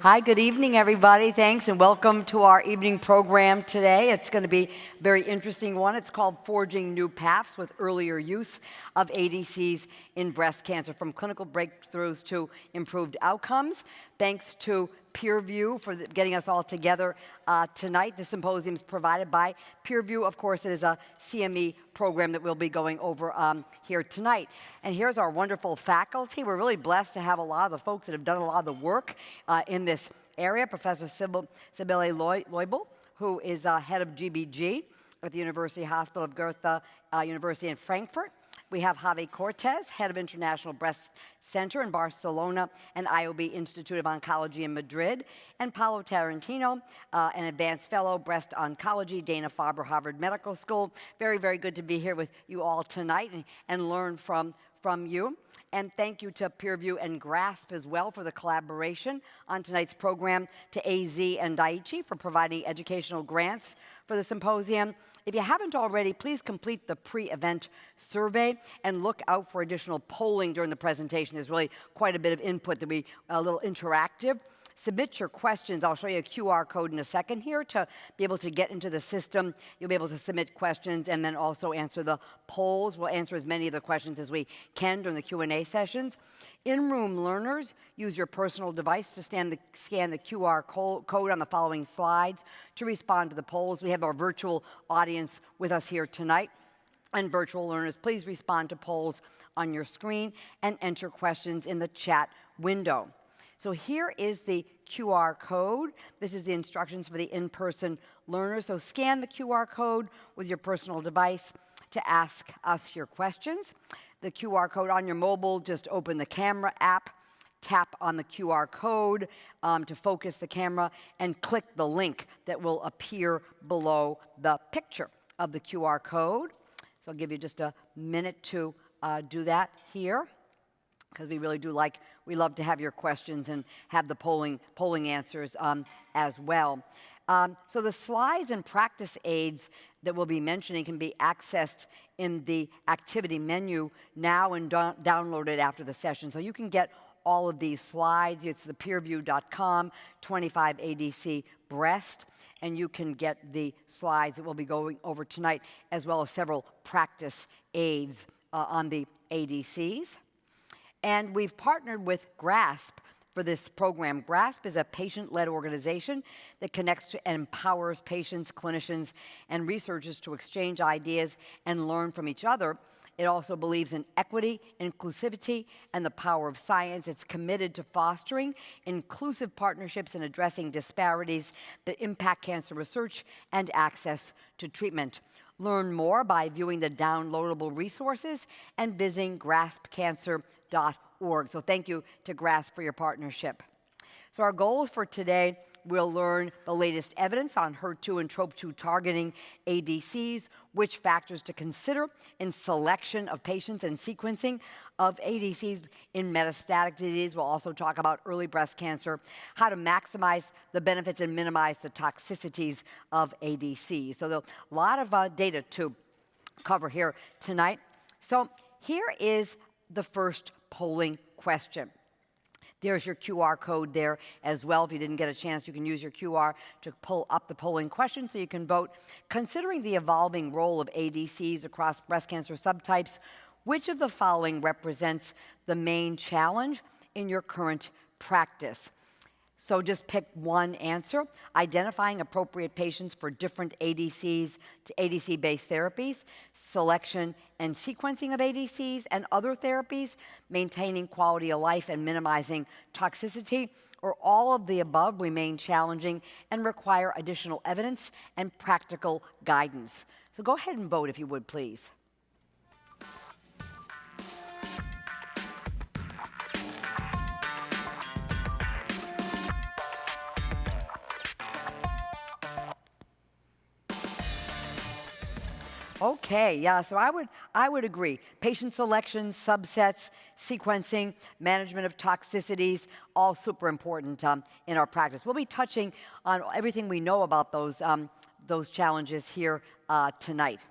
Hi, good evening, everybody. Thanks, and welcome to our evening program today. It's going to be a very interesting one. It's called Forging New Paths with Earlier Use of ADCs in Breast Cancer, from clinical breakthroughs to improved outcomes. Thanks to PeerView for getting us all together tonight. The symposium is provided by PeerView. Of course, it is a CME program that we'll be going over here tonight. And here's our wonderful faculty. We're really blessed to have a lot of the folks that have done a lot of the work in this area. Professor Sibylle Leubel, who is head of GBG at the University Hospital of Goethe University in Frankfurt. We have Javi Cortez, head of International Breast Center in Barcelona and IOB Institute of Oncology in Madrid, and Paulo Tarantino, an advanced fellow, breast oncology, Dana-Farber Harvard Medical School. Very, very good to be here with you all tonight and learn from you. And thank you to PeerView and GRASP as well for the collaboration on tonight's program, to AZ and Daiichi for providing educational grants for the symposium. If you haven't already, please complete the pre-event survey and look out for additional polling during the presentation. There's really quite a bit of input to be a little interactive. Submit your questions. I'll show you a QR code in a second here to be able to get into the system. You'll be able to submit questions and then also answer the polls. We'll answer as many of the questions as we can during the Q&A sessions. In-room learners, use your personal device to scan the QR code on the following slides to respond to the polls. We have our virtual audience with us here tonight. And virtual learners, please respond to polls on your screen and enter questions in the chat window. So here is the QR code. This is the instructions for the in-person learners. So scan the QR code with your personal device to ask us your questions. The QR code on your mobile, just open the camera app, tap on the QR code to focus the camera, and click the link that will appear below the picture of the QR code. So I'll give you just a minute to do that here, because we really do we love to have your questions and have the polling answers as well. So the slides and practice aids that we'll be mentioning can be accessed in the activity menu now and downloaded after the session. So you can get all of these slides. It's the peerview.com 25 ADC breast, and you can get the slides that we'll be going over tonight, as well as several practice aids on the ADCs. And we've partnered with GRASP for this program. GRASP is a patient-led organization that connects to and empowers patients, clinicians, and researchers to exchange ideas and learn from each other. It also believes in equity, inclusivity, and the power of science. It's committed to fostering inclusive partnerships and addressing disparities that impact cancer research and access to treatment. Learn more by viewing the downloadable resources and visiting graspcancer.org. So thank you to GRASP for your partnership. So our goals for today: we'll learn the latest evidence on HER2 and TROP2 targeting ADCs, which factors to consider in selection of patients and sequencing of ADCs in metastatic disease. We'll also talk about early breast cancer, how to maximize the benefits and minimize the toxicities of ADCs. So there's a lot of data to cover here tonight. So here is the first polling question. There's your QR code there as well. If you didn't get a chance, you can use your QR to pull up the polling question so you can vote. Considering the evolving role of ADCs across breast cancer subtypes, which of the following represents the main challenge in your current practice? So just pick one answer. Identifying appropriate patients for different ADCs to ADC-based therapies, selection and sequencing of ADCs and other therapies, maintaining quality of life and minimizing toxicity, or all of the above remain challenging and require additional evidence and practical guidance. So go ahead and vote if you would, please. Okay, yeah, so I would agree. Patient selection, subsets, sequencing, management of toxicities, all super important in our practice. We'll be touching on everything we know about those challenges here tonight.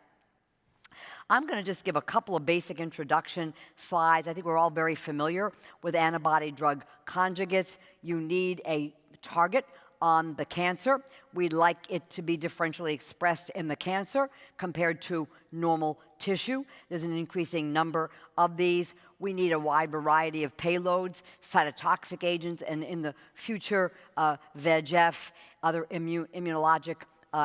I'm going to just give a couple of basic introduction slides. I think we're all very familiar with antibody drug conjugates. You need a target on the cancer. We'd like it to be differentially expressed in the cancer compared to normal tissue. There's an increasing number of these. We need a wide variety of payloads, cytotoxic agents, and in the future, VEGF, other immunologic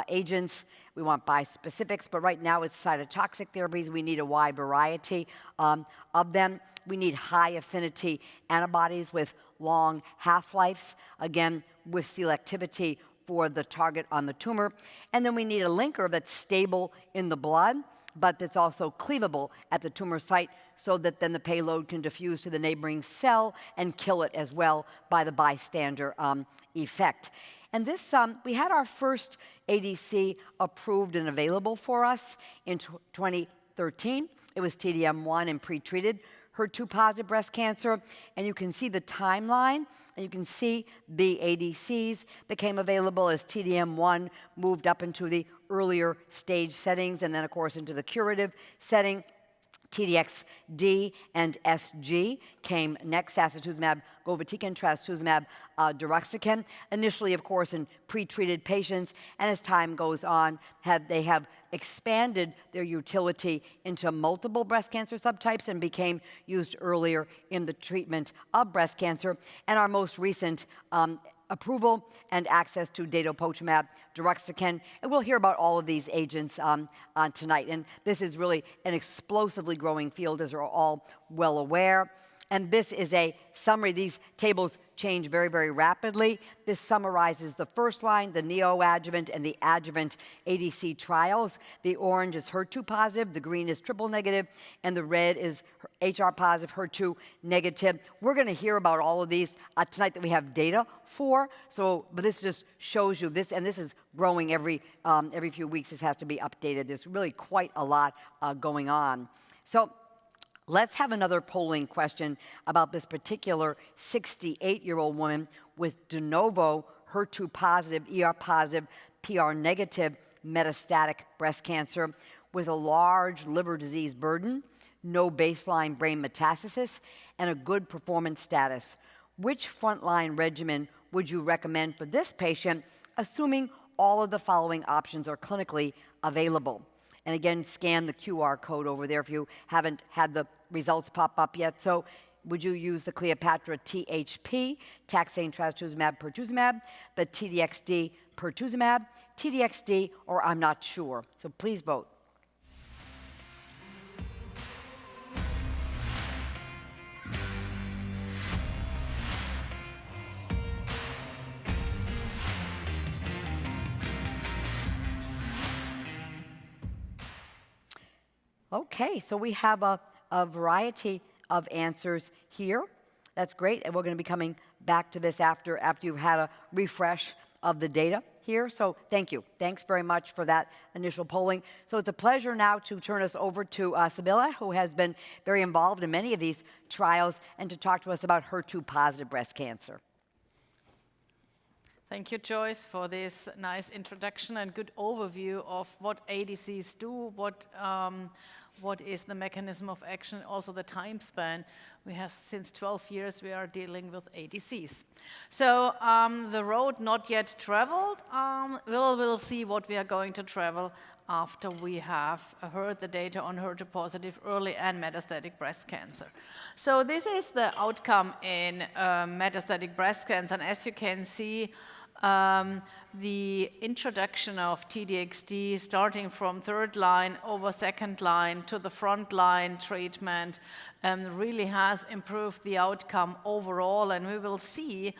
agents. We want bispecifics, but right now it's cytotoxic therapies. We need a wide variety of them. We need high affinity antibodies with long half-lives, again, with selectivity for the target on the tumor. And then we need a linker that's stable in the blood, but that's also cleavable at the tumor site so that then the payload can diffuse to the neighboring cell and kill it as well by the bystander effect. And this, we had our first ADC approved and available for us in 2013. It was TDM1 in pretreated HER2-positive breast cancer. And you can see the timeline, and you can see the ADCs became available as TDM1 moved up into the earlier stage settings, and then, of course, into the curative setting. TDXD and SG came next, sacituzumab govitecan, trastuzumab deruxtecan, initially, of course, in pre-treated patients, and as time goes on, they have expanded their utility into multiple breast cancer subtypes and became used earlier in the treatment of breast cancer. And our most recent approval and access to datopotamab deruxtecan. And we'll hear about all of these agents tonight. And this is really an explosively growing field, as we're all well aware. And this is a summary. These tables change very, very rapidly. This summarizes the first line, the neoadjuvant and the adjuvant ADC trials. The orange is HER2 positive, the green is triple negative, and the red is HR positive, HER2 negative. We're going to hear about all of these tonight that we have data for. But this just shows you this, and this is growing every few weeks. This has to be updated. There's really quite a lot going on. So let's have another polling question about this particular 68-year-old woman with de novo HER2 positive, ER positive, PR negative metastatic breast cancer with a large liver disease burden, no baseline brain metastasis, and a good performance status. Which frontline regimen would you recommend for this patient, assuming all of the following options are clinically available? And again, scan the QR code over there if you haven't had the results pop up yet. So would you use the Cleopatra THP, taxane trastuzumab pertuzumab, the TDXD pertuzumab, TDXD, or I'm not sure? So please vote. Okay, so we have a variety of answers here. That's great, and we're going to be coming back to this after you've had a refresh of the data here. So thank you. Thanks very much for that initial polling. So it's a pleasure now to turn us over to Sibylla, who has been very involved in many of these trials, and to talk to us about HER2-positive breast cancer. Thank you, Joyce, for this nice introduction and good overview of what ADCs do, what is the mechanism of action, also the time span. We have, since 12 years, we are dealing with ADCs. So the road not yet traveled, we'll see what we are going to travel after we have heard the data on HER2-positive early and metastatic breast cancer. So this is the outcome in metastatic breast cancer, and as you can see, the introduction of TDXD starting from third line over second line to the front line treatment really has improved the outcome overall, and we will see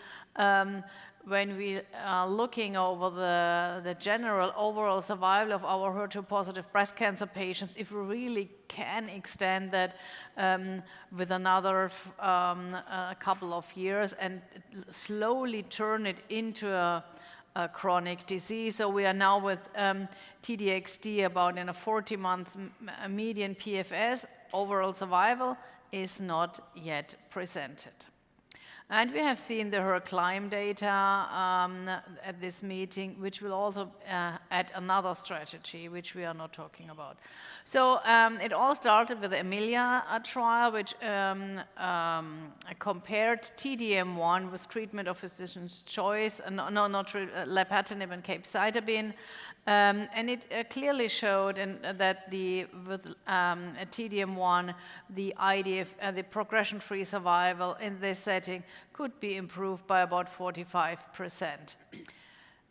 when we are looking over the general overall survival of our HER2-positive breast cancer patients, if we really can extend that with another couple of years and slowly turn it into a chronic disease. So we are now with TDXD about in a 40-month median PFS. Overall survival is not yet presented. And we have seen the HER-CLIMB data at this meeting, which will also add another strategy, which we are not talking about. So it all started with the Emilia trial, which compared T-DM1 with treatment of physician's choice, lapatinib and capecitabine, and it clearly showed that with T-DM1, the the progression-free survival in this setting could be improved by about 45%.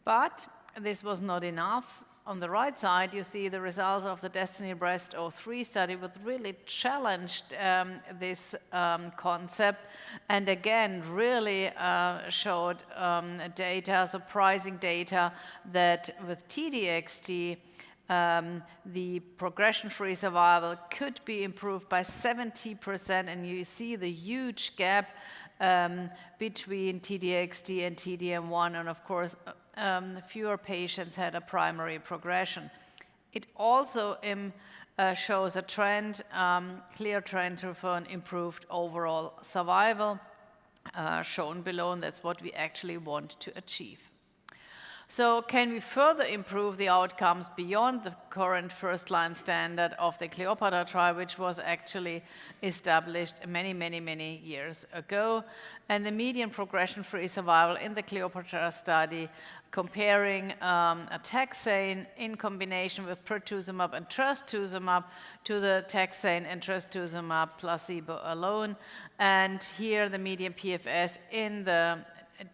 But this was not enough. On the right side, you see the results of the DESTINY-Breast03 study, which really challenged this concept, and again really showed data, surprising data, that with T-DXd, the progression-free survival could be improved by 70%, and you see the huge gap between T-DXd and T-DM1, and of course, fewer patients had a primary progression. It also shows a trend, clear trend for an improved overall survival, shown below, and that's what we actually want to achieve. So can we further improve the outcomes beyond the current first-line standard of the Cleopatra trial, which was actually established many years ago? And the median progression-free survival in the Cleopatra study, comparing a taxane in combination with pertuzumab and trastuzumab to the taxane and trastuzumab placebo alone. And here the median PFS in the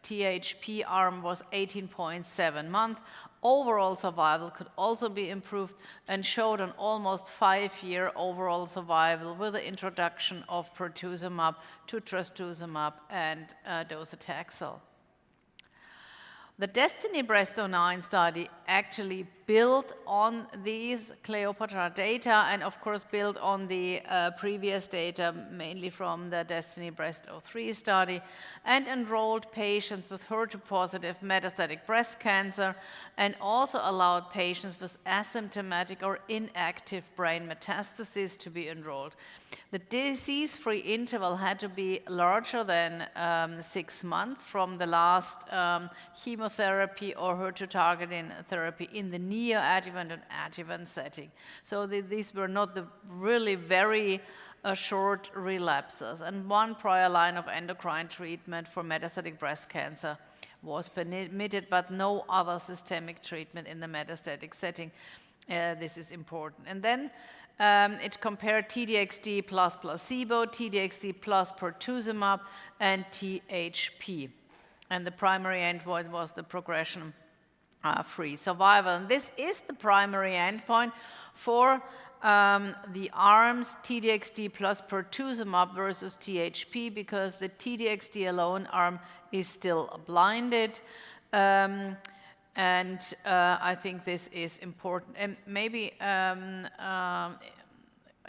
THP arm was 18.7 months. Overall survival could also be improved and showed an almost 5-year overall survival with the introduction of pertuzumab to trastuzumab and docetaxel. The DESTINY-Breast09 study actually built on these Cleopatra data and of course built on the previous data, mainly from the DESTINY-Breast03 study, and enrolled patients with HER2-positive metastatic breast cancer and also allowed patients with asymptomatic or inactive brain metastases to be enrolled. The disease-free interval had to be larger than 6 months from the last chemotherapy or HER2-targeting therapy in the neoadjuvant and adjuvant setting. So these were not the really very short relapses. And 1 prior line of endocrine treatment for metastatic breast cancer was permitted, but no other systemic treatment in the metastatic setting. This is important. And then it compared T-DXd plus placebo, T-DXd plus pertuzumab, and THP. And the primary endpoint was the progression-free survival. And this is the primary endpoint for the arms T-DXd plus pertuzumab versus THP, because the T-DXd alone arm is still blinded. I think this is important. And maybe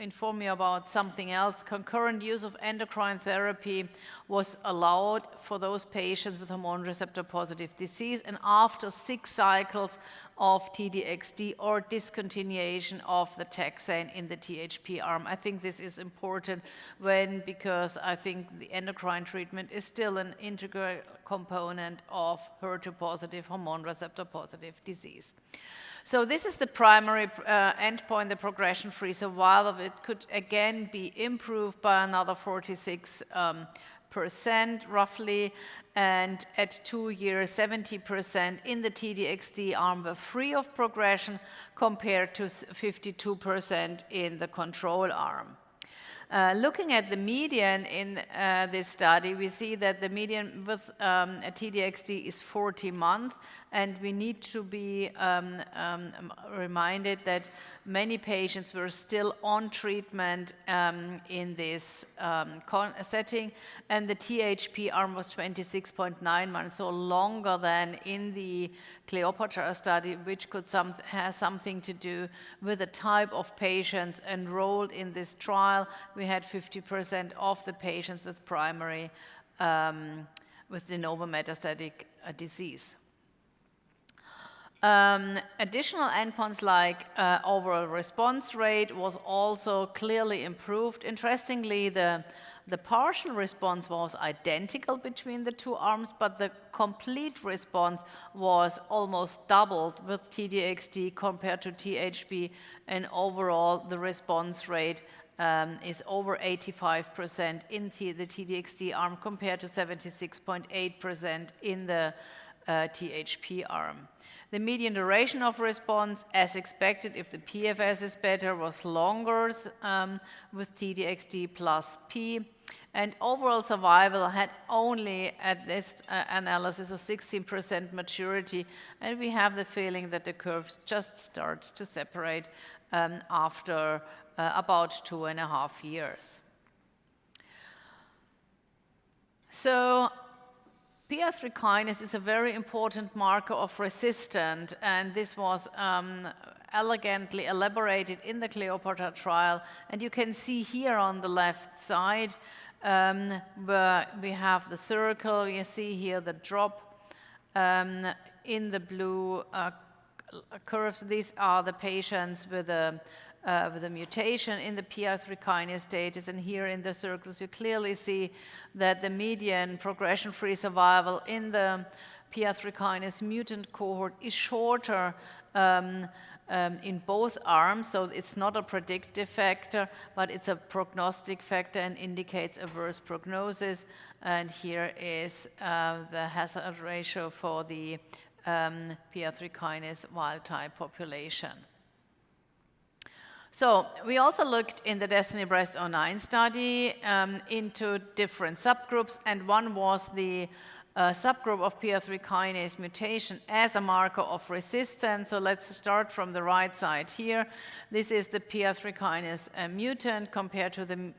inform you about something else. Concurrent use of endocrine therapy was allowed for those patients with hormone receptor positive disease and after 6 cycles of T-DXd or discontinuation of the taxane in the THP arm. I think this is important because I think the endocrine treatment is still an integral component of HER2 positive, hormone receptor positive disease. So this is the primary endpoint, the progression-free survival. It could again be improved by another 46% roughly, and at 2 years, 70% in the T-DXd arm were free of progression compared to 52% in the control arm. Looking at the median in this study, we see that the median with T-DXd is 40 months, and we need to be reminded that many patients were still on treatment in this setting, and the THP arm was 26.9 months, so longer than in the Cleopatra study, which could has something to do with the type of patients enrolled in this trial. We had 50% of the patients with primary, with de novo metastatic disease. Additional endpoints like overall response rate was also clearly improved. Interestingly, the partial response was identical between the two arms, but the complete response was almost doubled with T-DXd compared to THP, and overall the response rate is over 85% in the T-DXd arm compared to 76.8% in the THP arm. The median duration of response, as expected, if the PFS is better, was longer with T-DXd plus P. And overall survival had only, at this analysis, a 16% maturity. And we have the feeling that the curves just start to separate after about 2.5 years. So PI3 kinase is a very important marker of resistance, and this was elegantly elaborated in the Cleopatra trial. And you can see here on the left side where we have the circle. You see here the drop in the blue curves. These are the patients with a mutation in the PI3 kinase status, and here in the circles you clearly see that the median progression-free survival in the PI3 kinase mutant cohort is shorter in both arms, so it's not a predictive factor, but it's a prognostic factor and indicates a worse prognosis. And here is the hazard ratio for the PI3 kinase wild-type population. So we also looked in the DESTINY-Breast09 study into different subgroups, and one was the subgroup of PI3 kinase mutation as a marker of resistance. So let's start from the right side here. This is the PI3 kinase mutant compared to the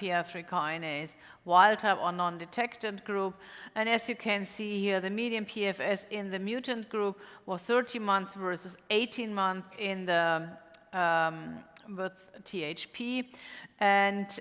PI3 kinase wild-type or non-detected group. And as you can see here, the median PFS in the mutant group was 30 months versus 18 months in the with THP, and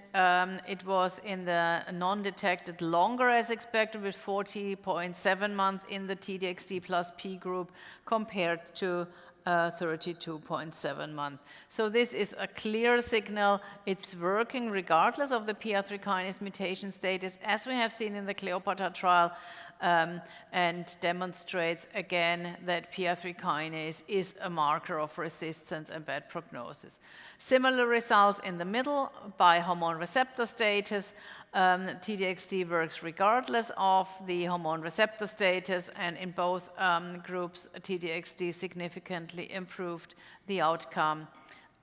it was in the non-detected longer as expected with 40.7 months in the T-DXd plus P group compared to 32.7 months. So this is a clear signal. It's working regardless of the PI3 kinase mutation status, as we have seen in the Cleopatra trial, and demonstrates again that PI3 kinase is a marker of resistance and bad prognosis. Similar results in the middle by hormone receptor status. T-DXd works regardless of the hormone receptor status, and in both groups, T-DXd significantly improved the outcome.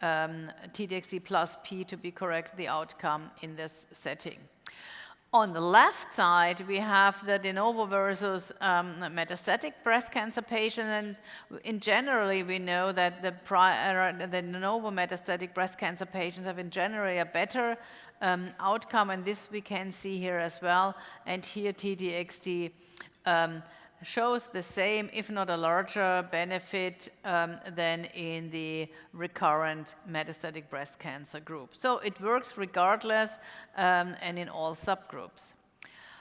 T-DXd plus P, to be correct, the outcome in this setting. On the left side, we have the de novo versus metastatic breast cancer patient, and in generally we know that the de novo metastatic breast cancer patients have in general a better outcome, and this we can see here as well. And here T-DXd shows the same, if not a larger benefit than in the recurrent metastatic breast cancer group. So it works regardless and in all subgroups.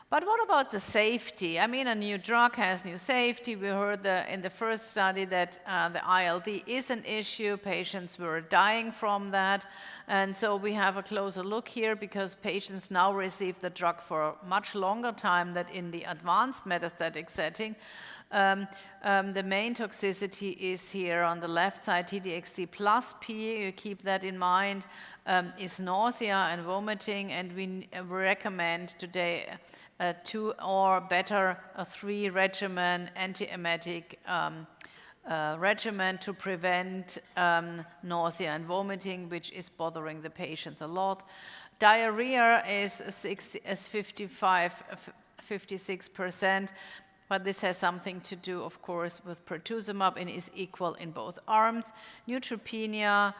But what about the safety? I mean, a new drug has new safety. We heard in the first study that the ILD is an issue. Patients were dying from that. And so we have a closer look here because patients now receive the drug for a much longer time than in the advanced metastatic setting. The main toxicity is here on the left side, T-DXd plus P, you keep that in mind, is nausea and vomiting, and we recommend today a 2 or better a 3 regimen, anti-emetic regimen to prevent nausea and vomiting, which is bothering the patients a lot. Diarrhea is 56%. But this has something to do, of course, with pertuzumab and is equal in both arms. Neutropenia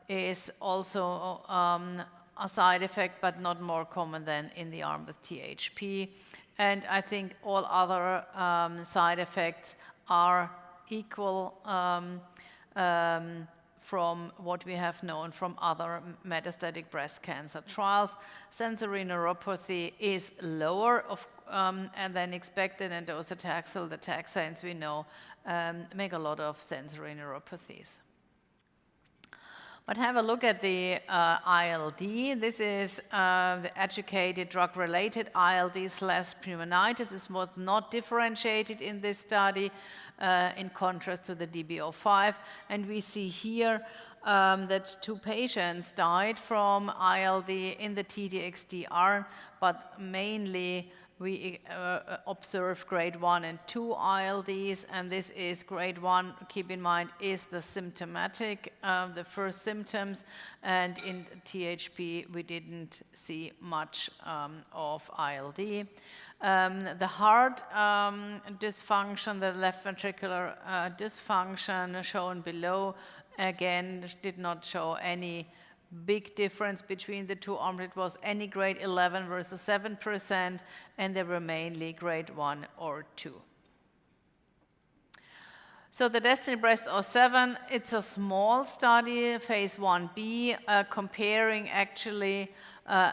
is also a side effect, but not more common than in the arm with THP. And I think all other side effects are equal from what we have known from other metastatic breast cancer trials. Sensory neuropathy is lower and then expected and docetaxel, the taxanes we know, make a lot of sensory neuropathies. But have a look at the ILD. This is the educated drug-related ILD/pneumonitis. This was not differentiated in this study in contrast to the DB05. And we see here that 2 patients died from ILD in the T-DXd arm, but mainly we observe grade 1 and 2 ILDs, and this is grade 1, keep in mind, is the symptomatic, the first symptoms, and in THP we didn't see much of ILD. The heart dysfunction, the left ventricular dysfunction shown below, again, did not show any big difference between the 2 arms. It was any grade 11 versus 7%, and they were mainly grade 1 or 2. So the DESTINY-Breast07, it's a small study, phase 1b, comparing actually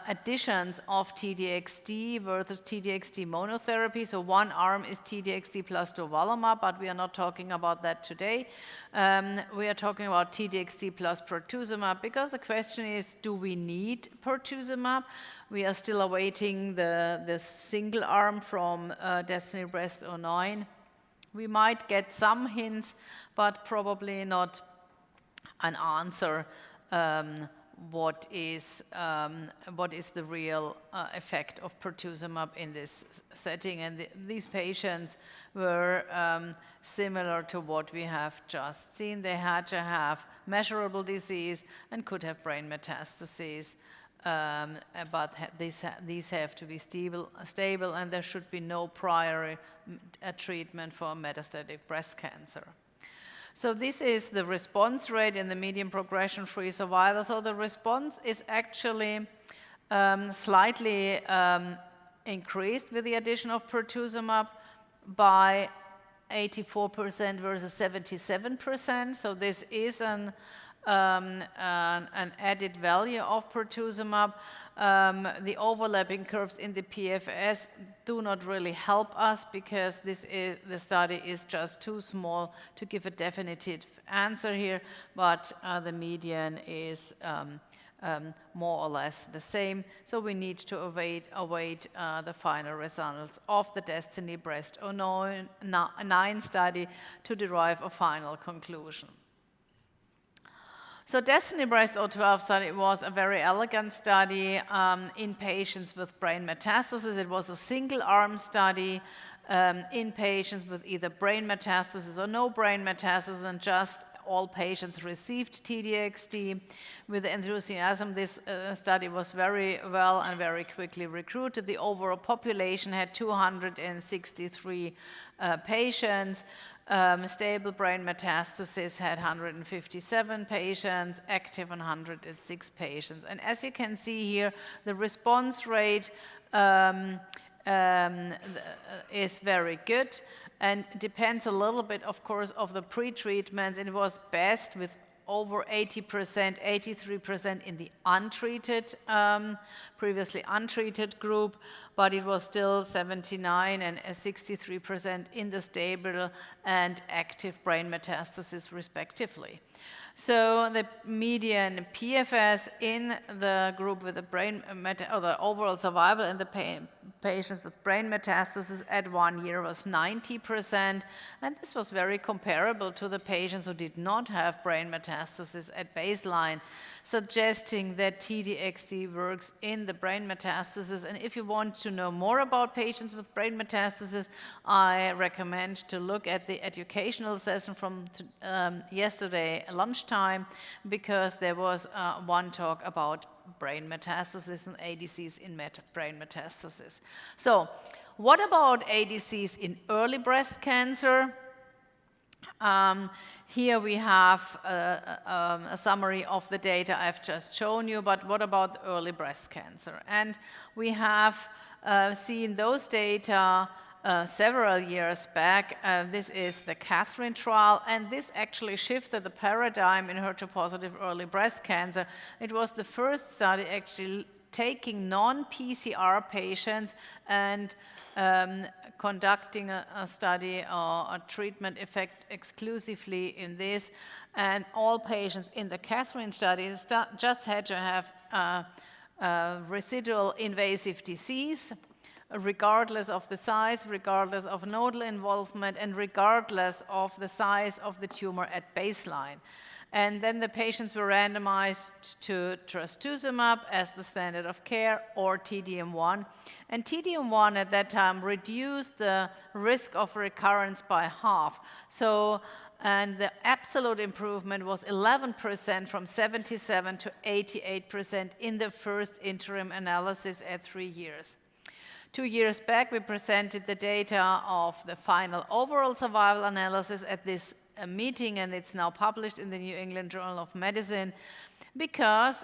additions of T-DXd versus T-DXd monotherapy. So one arm is T-DXd plus durvalumab, but we are not talking about that today. We are talking about T-DXd plus pertuzumab, because the question is, do we need pertuzumab? We are still awaiting the single arm from DESTINY-Breast09. We might get some hints, but probably not an answer what is the real effect of pertuzumab in this setting. And these patients were similar to what we have just seen. They had to have measurable disease and could have brain metastases. But these have to be stable, and there should be no prior treatment for metastatic breast cancer. So this is the response rate in the median progression-free survival. So the response is actually slightly increased with the addition of pertuzumab by 84% versus 77%. So this is an added value of pertuzumab. The overlapping curves in the PFS do not really help us, because the study is just too small to give a definitive answer here, but the median is more or less the same. So we need to await the final results of the DESTINY-Breast09 study to derive a final conclusion. So DESTINY-Breast012 study was a very elegant study in patients with brain metastasis. It was a single-arm study in patients with either brain metastasis or no brain metastasis, and just all patients received T-DXd. With enthusiasm, this study was very well and very quickly recruited. The overall population had 263 patients. Stable brain metastasis had 157 patients, active 106 patients. And as you can see here, the response rate is very good, and depends a little bit, of course, of the pre-treatment. It was best with over 80%, 83% in the untreated, previously untreated group, but it was still 79% and 63% in the stable and active brain metastasis, respectively. So the median PFS in the group with the the overall survival in the patients with brain metastasis at 1 year was 90%, and this was very comparable to the patients who did not have brain metastasis at baseline, suggesting that T-DXd works in the brain metastasis. And if you want to know more about patients with brain metastasis, I recommend to look at the educational session from yesterday lunchtime, because there was one talk about brain metastasis and ADCs in brain metastasis. So what about ADCs in early breast cancer? Here we have a summary of the data I've just shown you, but what about early breast cancer? And we have seen those data several years back. This is the Catherine trial, and this actually shifted the paradigm in HER2-positive early breast cancer. It was the first study actually taking non-PCR patients and conducting a study or a treatment effect exclusively in this. And all patients in the Catherine study just had to have residual invasive disease, regardless of the size, regardless of nodal involvement, and regardless of the size of the tumor at baseline. And then the patients were randomized to trastuzumab as the standard of care or T-DM1. And T-DM1 at that time reduced the risk of recurrence by half. So, and the absolute improvement was 11% from 77 to 88% in the first interim analysis at 3 years. 2 years back, we presented the data of the final overall survival analysis at this meeting, and it's now published in the New England Journal of Medicine, because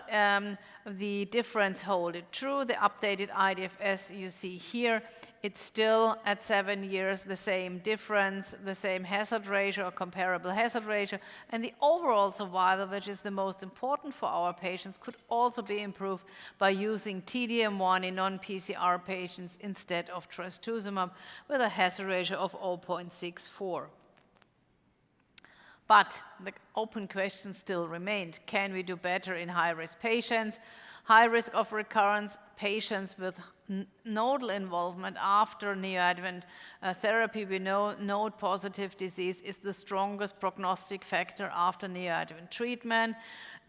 the difference held true. The updated IDFS you see here, it's still at 7 years the same difference, the same hazard ratio or comparable hazard ratio, and the overall survival, which is the most important for our patients, could also be improved by using T-DM1 in non-PCR patients instead of trastuzumab with a hazard ratio of 0.64. But the open question still remained. Can we do better in high-risk patients? High risk of recurrence, patients with nodal involvement after neoadjuvant therapy. We know node-positive disease is the strongest prognostic factor after neoadjuvant treatment.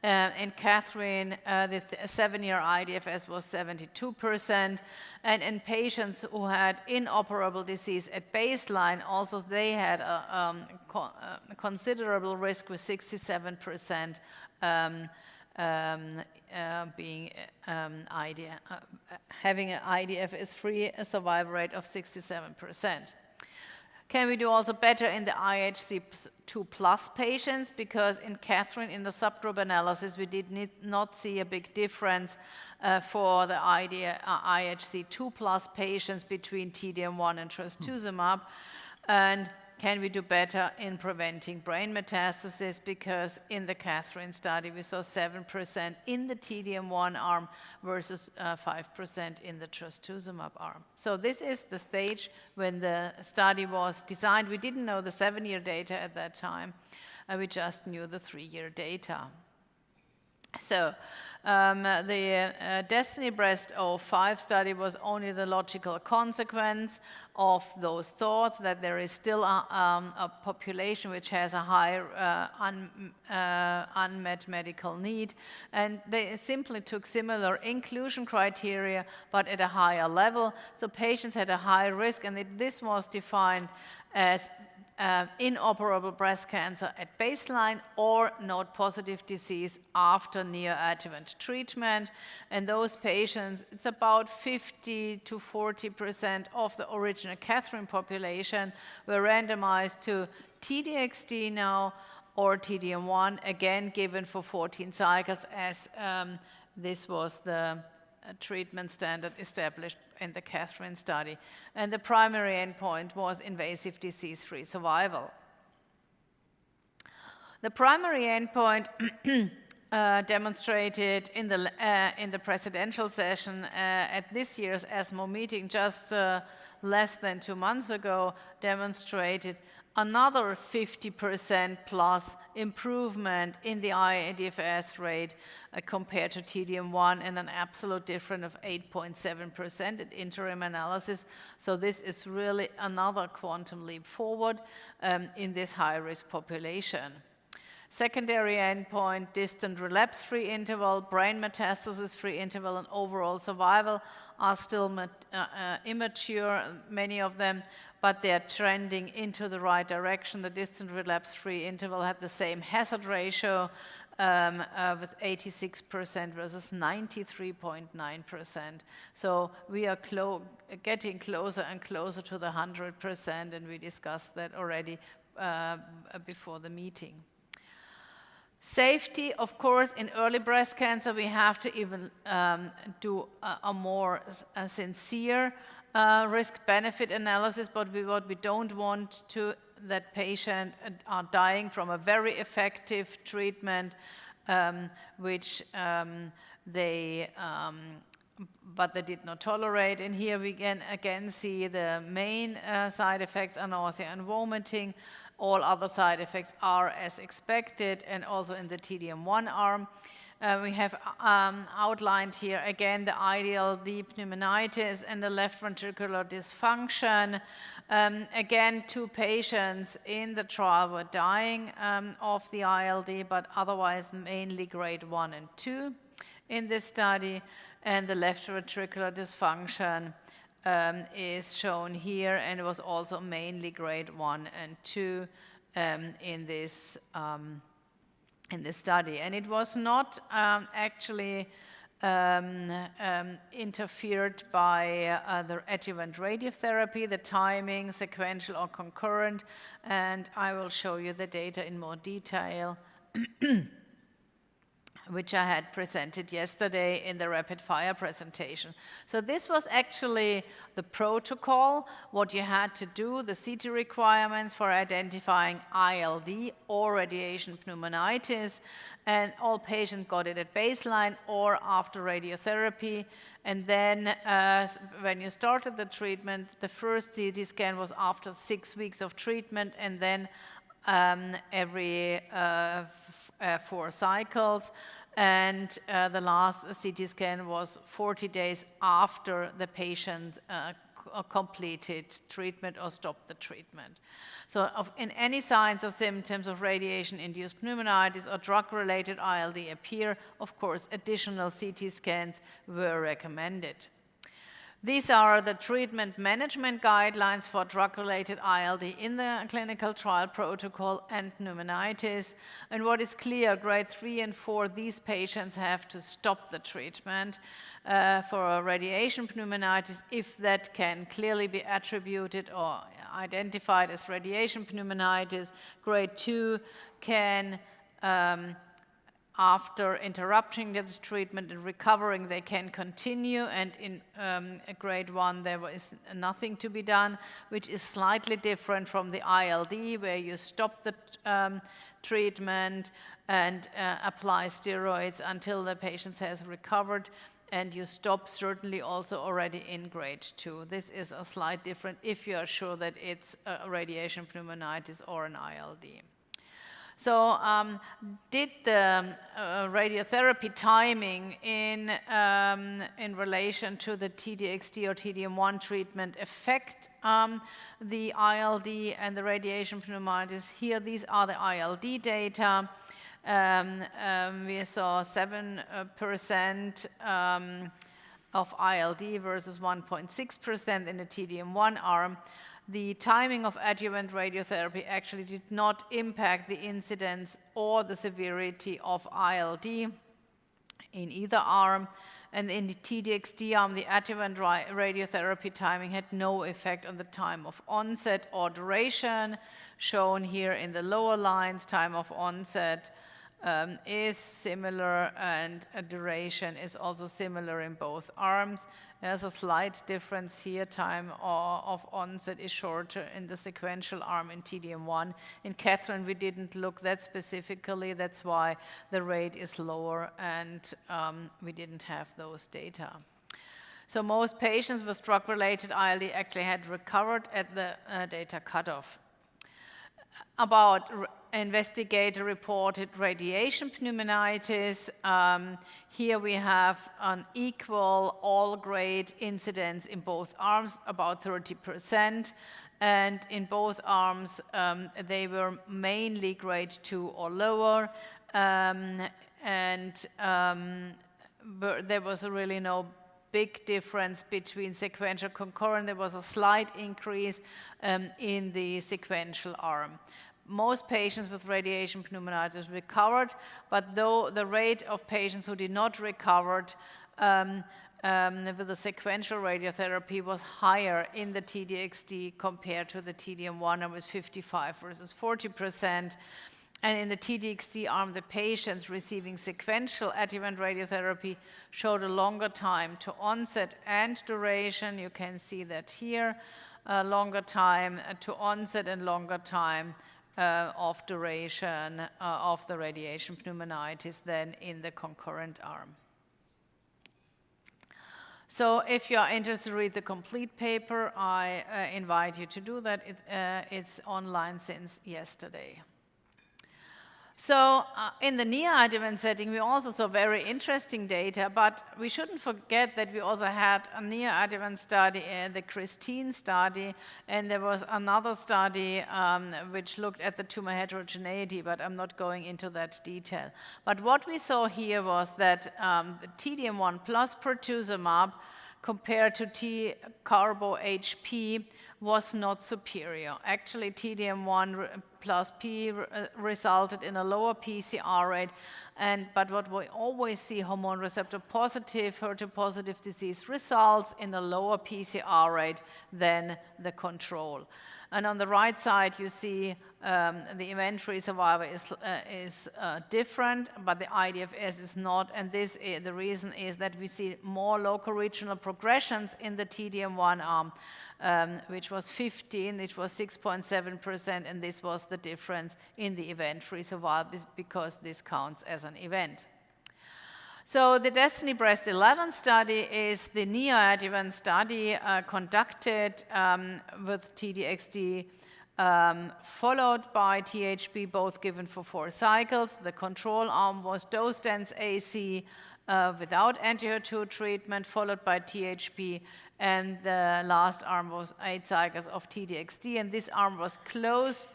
In Catherine, the 7-year IDFS was 72%. And in patients who had inoperable disease at baseline, also they had a considerable risk with 67% having an IDFS-free survival rate of 67%. Can we do also better in the IHC2 plus patients? Because in Catherine, in the subgroup analysis, we did not see a big difference for the IHC2 plus patients between T-DM1 and trastuzumab. And can we do better in preventing brain metastasis? Because in the Catherine study, we saw 7% in the T-DM1 arm versus 5% in the trastuzumab arm. So this is the stage when the study was designed. We didn't know the 7-year data at that time. We just knew the 3-year data. So the DESTINY-Breast05 study was only the logical consequence of those thoughts that there is still a population which has a high unmet medical need. And they simply took similar inclusion criteria, but at a higher level. So patients had a high risk, and this was defined as inoperable breast cancer at baseline or node-positive disease after neoadjuvant treatment. And those patients, it's about 50 to 40% of the original Catherine population were randomized to T-DXd now or T-DM1, again given for 14 cycles as this was the treatment standard established in the Catherine study. And the primary endpoint was invasive disease-free survival. The primary endpoint demonstrated in the presidential session at this year's ESMO meeting just less than 2 months ago demonstrated another 50% plus improvement in the IDFS rate compared to T-DM1 and an absolute difference of 8.7% at interim analysis. So this is really another quantum leap forward in this high-risk population. Secondary endpoint, distant relapse-free interval, brain metastasis-free interval, and overall survival are still immature, many of them, but they're trending into the right direction. The distant relapse-free interval had the same hazard ratio with 86% versus 93.9%. So we are getting closer and closer to the 100%, and we discussed that already before the meeting. Safety, of course, in early breast cancer, we have to even do a more sincere risk-benefit analysis, but what we don't want to, that patients are dying from a very effective treatment, which they but they did not tolerate. And here we can again see the main side effects are nausea and vomiting. All other side effects are as expected, and also in the TDM1 arm. We have outlined here again the ILD pneumonitis and the left ventricular dysfunction. Again, 2 patients in the trial were dying of the ILD, but otherwise mainly grade 1 and 2 in this study. And the left ventricular dysfunction is shown here, and it was also mainly grade 1 and 2 in this study. And it was not actually interfered by the adjuvant radiotherapy, the timing, sequential or concurrent, and I will show you the data in more detail which I had presented yesterday in the rapid fire presentation. So this was actually the protocol, what you had to do, the CT requirements for identifying ILD or radiation pneumonitis, and all patients got it at baseline or after radiotherapy. And then when you started the treatment, the first CT scan was after 6 weeks of treatment, and then every 4 cycles, and the last CT scan was 40 days after the patient completed treatment or stopped the treatment. So in any signs or symptoms of radiation-induced pneumonitis or drug-related ILD appear, of course, additional CT scans were recommended. These are the treatment management guidelines for drug-related ILD in the clinical trial protocol and pneumonitis. And what is clear, grade 3 and 4, these patients have to stop the treatment for radiation pneumonitis if that can clearly be attributed or identified as radiation pneumonitis. Grade 2 can after interrupting the treatment and recovering, they can continue, and in grade 1 there was nothing to be done, which is slightly different from the ILD, where you stop the treatment and apply steroids until the patient has recovered, and you stop certainly also already in grade 2. This is a slight difference if you are sure that it's a radiation pneumonitis or an ILD. So did the radiotherapy timing in relation to the TDXD or TDM1 treatment affect the ILD and the radiation pneumonitis? Here, these are the ILD data. We saw 7% of ILD versus 1.6% in the TDM1 arm. The timing of adjuvant radiotherapy actually did not impact the incidence or the severity of ILD in either arm. And in the TDXD arm, the adjuvant radiotherapy timing had no effect on the time of onset or duration. Shown here in the lower lines, time of onset is similar, and duration is also similar in both arms. There's a slight difference here. Time of onset is shorter in the sequential arm in TDM1. In Catherine, we didn't look that specifically. That's why the rate is lower, and we didn't have those data. So most patients with drug-related ILD actually had recovered at the data cutoff. About investigator-reported radiation pneumonitis, here we have an equal all-grade incidence in both arms, about 30%, and in both arms they were mainly grade 2 or lower, and there was really no big difference between sequential concurrent. There was a slight increase in the sequential arm. Most patients with radiation pneumonitis recovered, but though the rate of patients who did not recover with the sequential radiotherapy was higher in the TDXD compared to the TDM1, and was 55 versus 40%. And in the TDXD arm, the patients receiving sequential adjuvant radiotherapy showed a longer time to onset and duration. You can see that here, longer time to onset and longer time of duration of the radiation pneumonitis than in the concurrent arm. So if you are interested to read the complete paper, I invite you to do that. It's online since yesterday. So in the neoadjuvant setting, we also saw very interesting data, but we shouldn't forget that we also had a neoadjuvant study, the Christine study, and there was another study which looked at the tumor heterogeneity, but I'm not going into that detail. But what we saw here was that the T-DM1 plus pertuzumab compared to T-carbo-HP was not superior. Actually, T-DM1 plus P resulted in a lower PCR rate, but what we always see, hormone receptor positive, HER2 positive disease results in a lower PCR rate than the control. And on the right side, you see the event-free survival is different, but the IDFS is not. And the reason is that we see more local regional progressions in the T-DM1 arm, which was 15, which was 6.7%, and this was the difference in the event-free survival because this counts as an event. So the DESTINY-Breast11 study is the neoadjuvant study conducted with T-DXd followed by THP, both given for 4 cycles. The control arm was dose-dense AC without anti-HER2 treatment, followed by THP, and the last arm was 8 cycles of T-DXd, and this arm was closed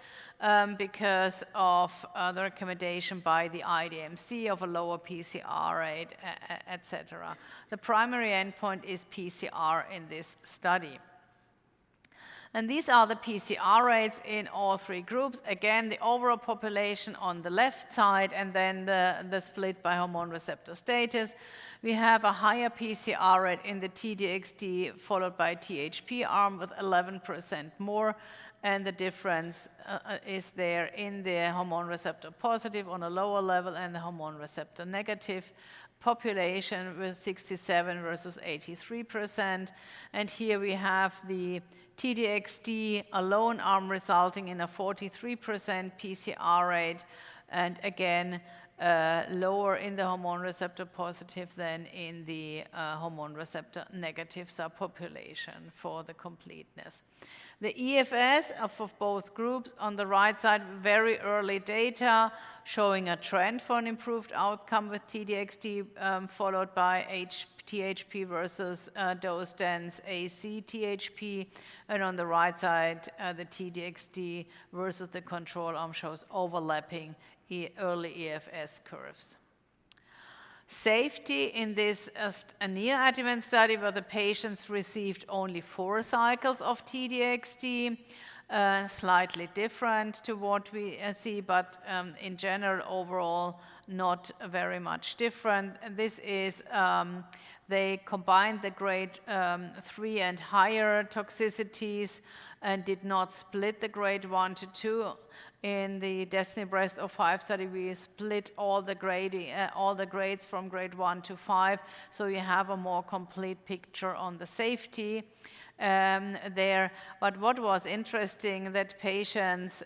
because of the recommendation by the IDMC of a lower PCR rate, etc. The primary endpoint is PCR in this study. And these are the PCR rates in all 3 groups. Again, the overall population on the left side, and then the split by hormone receptor status. We have a higher PCR rate in the T-DXd followed by THP arm with 11% more, and the difference is there in the hormone receptor positive on a lower level and the hormone receptor negative population with 67 versus 83%. And here we have the T-DXd alone arm resulting in a 43% PCR rate, and again, lower in the hormone receptor positive than in the hormone receptor negative subpopulation for the completeness. The EFS of both groups on the right side, very early data showing a trend for an improved outcome with T-DXd followed by THP versus dose-dense AC THP, and on the right side, the T-DXd versus the control arm shows overlapping early EFS curves. Safety in this neoadjuvant study where the patients received only 4 cycles of T-DXd, slightly different to what we see, but in general, overall, not very much different. And this is, they combined the grade 3 and higher toxicities and did not split the grade 1 to 2. In the DESTINY-Breast05 study, we split all the grades from grade 1 to 5, so you have a more complete picture on the safety there. But what was interesting, that patients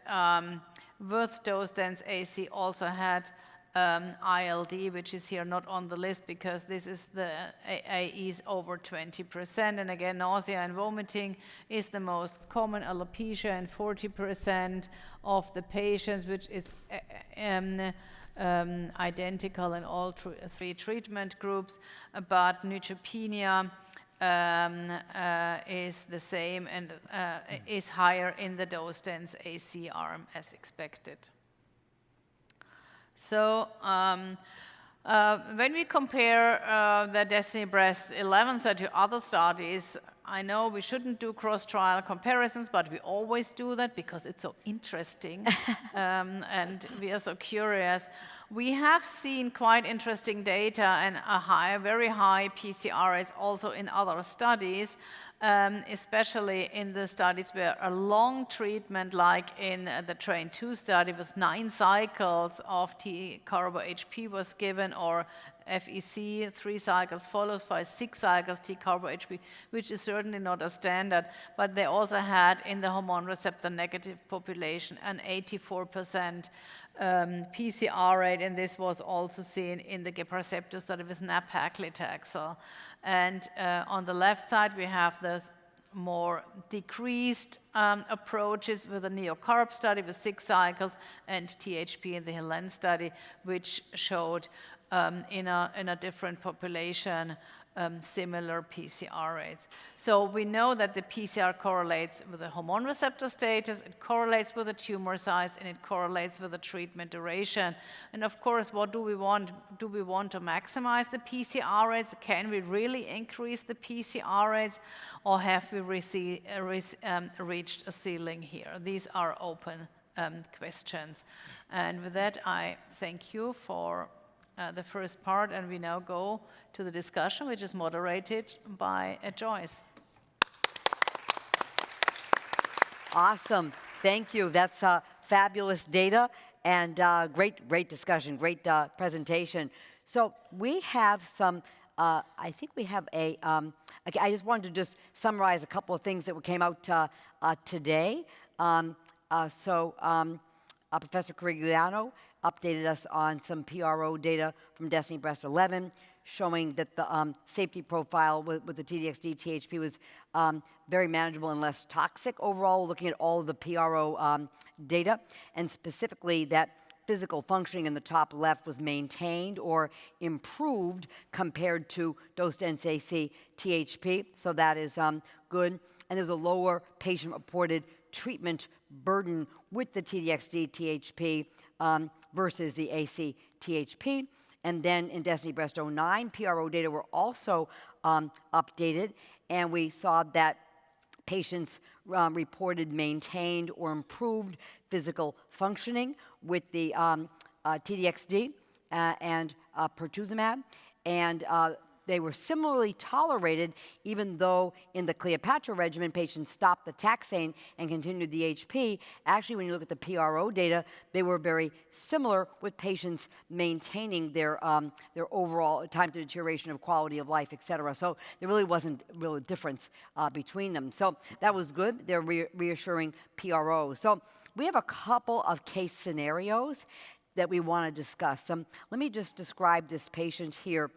with dose-dense AC also had ILD, which is here not on the list because this is the AEs over 20%. And again, nausea and vomiting is the most common, alopecia in 40% of the patients, which is identical in all 3 treatment groups, but neutropenia is the same and is higher in the dose-dense AC arm as expected. So when we compare the DESTINY-Breast11 study to other studies, I know we shouldn't do cross-trial comparisons, but we always do that because it's so interesting and we are so curious. We have seen quite interesting data and very high PCR rates also in other studies, especially in the studies where a long treatment, like in the TRAIN2 study with 9 cycles of T-carbo-HP was given, or FEC, 3 cycles follows by 6 cycles T-carbo-HP, which is certainly not a standard, but they also had in the hormone receptor negative population an 84% PCR rate, and this was also seen in the Geproceptus study with nab-paclitaxel. And on the left side, we have the more decreased approaches with the NeoCarb study with 6 cycles and THP in the Helene study, which showed in a different population similar PCR rates. So we know that the PCR correlates with the hormone receptor status, it correlates with the tumor size, and it correlates with the treatment duration. And of course, what do we want? Do we want to maximize the PCR rates? Can we really increase the PCR rates? Or have we reached a ceiling here? These are open questions. And with that, I thank you for the first part, and we now go to the discussion, which is moderated by Joyce. Awesome. Thank you. That's fabulous data and great discussion, great presentation. So we have some, I think we have a, okay, I just wanted to just summarize a couple of things that came out today. Professor Corigliano updated us on some PRO data from Destiny Breast 11, showing that the safety profile with the T-DXd THP was very manageable and less toxic overall, looking at all of the PRO data, and specifically that physical functioning in the top left was maintained or improved compared to dosed NSAC THP, so that is good. And there's a lower patient-reported treatment burden with the T-DXd THP versus the AC THP. And then in Destiny Breast 09, PRO data were also updated, and we saw that patients reported maintained or improved physical functioning with the T-DXd and pertuzumab, and they were similarly tolerated, even though in the Cleopatra regimen, patients stopped the taxane and continued the HP. Actually, when you look at the PRO data, they were very similar, with patients maintaining their overall time to deterioration of quality of life, et cetera. So there really wasn't a difference between them. So that was good. They're reassuring PRO. So we have a couple of case scenarios that we want to discuss. Let me just describe this patient here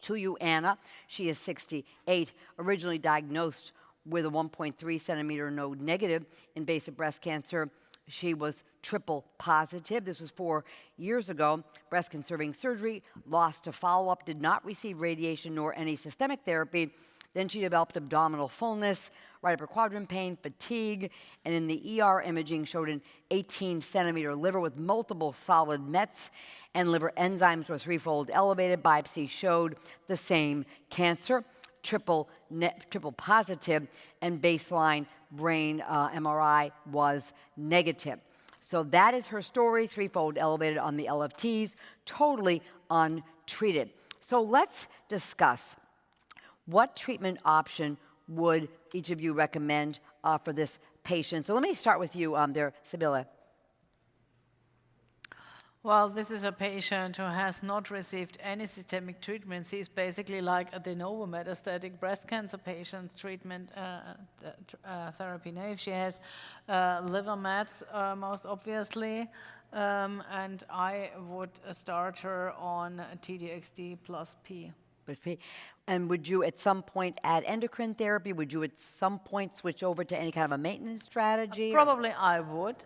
to you, Anna. She is 68, originally diagnosed with a 1.3 centimeter node negative invasive breast cancer. She was triple positive. This was 4 years ago. Breast conserving surgery, lost to follow-up, did not receive radiation nor any systemic therapy. Then she developed abdominal fullness, right upper quadrant pain, fatigue, and in the ER imaging showed an 18 centimeter liver with multiple solid mets, and liver enzymes were threefold elevated. Biopsy showed the same cancer, triple positive, and baseline brain MRI was negative. So that is her story, threefold elevated on the LFTs, totally untreated. So let's discuss what treatment option would each of you recommend for this patient. So let me start with you there, Sibylle. Well, this is a patient who has not received any systemic treatment. She's basically like a de novo metastatic breast cancer patient treatment therapy naive. She has liver mets, most obviously, and I would start her on T-DXd plus P. And would you at some point add endocrine therapy? Would you at some point switch over to any kind of a maintenance strategy? Probably I would,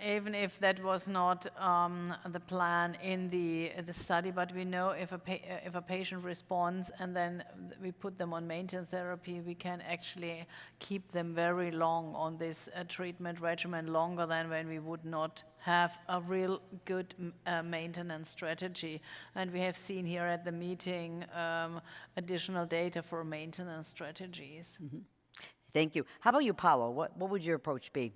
even if that was not the plan in the study. But we know if a patient responds and then we put them on maintenance therapy, we can actually keep them very long on this treatment regimen, longer than when we would not have a real good maintenance strategy. And we have seen here at the meeting additional data for maintenance strategies. Mm-hmm. Thank you. How about you, Paolo? What would your approach be?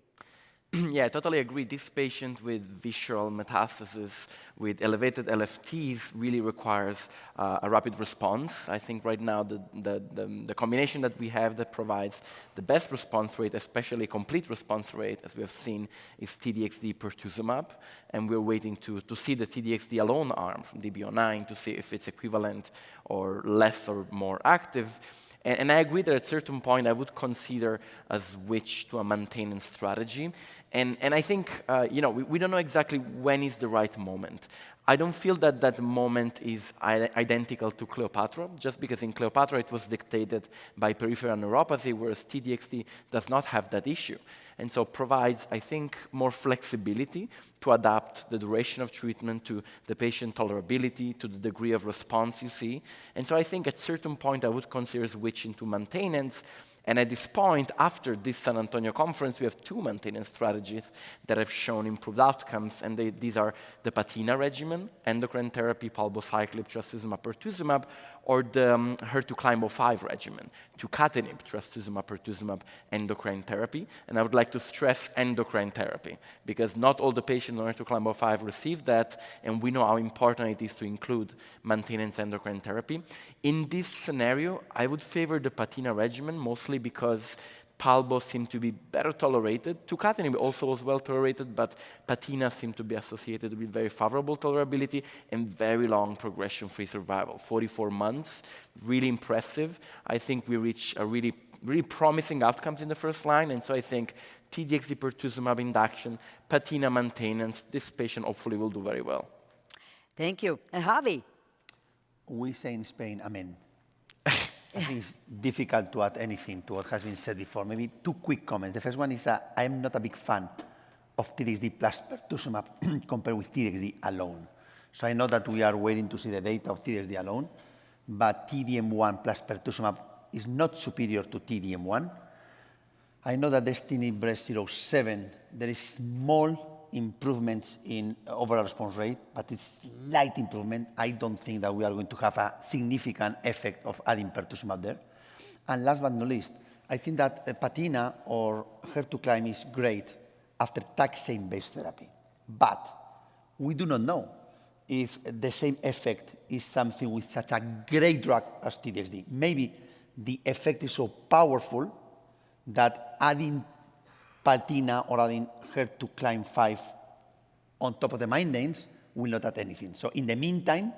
Yeah, I totally agree. This patient with visceral metastasis with elevated LFTs really requires a rapid response. I think right now the combination that we have that provides the best response rate, especially complete response rate, as we have seen, is T-DXd pertuzumab. And we're waiting to see the T-DXd alone arm from DB09 to see if it's equivalent or less or more active. And I agree that at a certain point I would consider a switch to a maintenance strategy. And I think, we don't know exactly when is the right moment. I don't feel that that moment is identical to Cleopatra, just because in Cleopatra it was dictated by peripheral neuropathy, whereas T-DXd does not have that issue. And so provides, I think, more flexibility to adapt the duration of treatment to the patient tolerability, to the degree of response you see. And so I think at a certain point I would consider switching to maintenance. And at this point, after this San Antonio conference, we have 2 maintenance strategies that have shown improved outcomes, and these are the PATINA regimen, endocrine therapy, palbociclib, trastuzumab, pertuzumab, or the HER2CLIMB-05 regimen, tucatinib, trastuzumab, pertuzumab, endocrine therapy. And I would like to stress endocrine therapy, because not all the patients on HER2CLIMB-05 receive that, and we know how important it is to include maintenance endocrine therapy. In this scenario, I would favor the PATINA regimen, mostly because palbo seemed to be better tolerated. Tucatinib also was well tolerated, but PATINA seemed to be associated with very favorable tolerability and very long progression-free survival, 44 months, really impressive. I think we reach a really promising outcomes in the first line, and so I think T-DXd pertuzumab induction, PATINA maintenance, this patient hopefully will do very well. Thank you. And Javi? We say in Spain, amen. I think it's difficult to add anything to what has been said before. Maybe 2 quick comments. The first one is that I'm not a big fan of T-DXd plus pertuzumab compared with T-DXd alone. So I know that we are waiting to see the data of T-DXd alone, but T-DM1 plus pertuzumab is not superior to T-DM1. I know that DESTINY-Breast07, there is small improvements in overall response rate, but it's slight improvement. I don't think that we are going to have a significant effect of adding pertuzumab there. And last but not least, I think that PATINA or HER2CLIMB is great after taxane-based therapy. But we do not know if the same effect is something with such a great drug as T-DXd. Maybe the effect is so powerful that adding PATINA or adding HER2CLIMB-5 on top of the maintenance will not add anything. So in the meantime,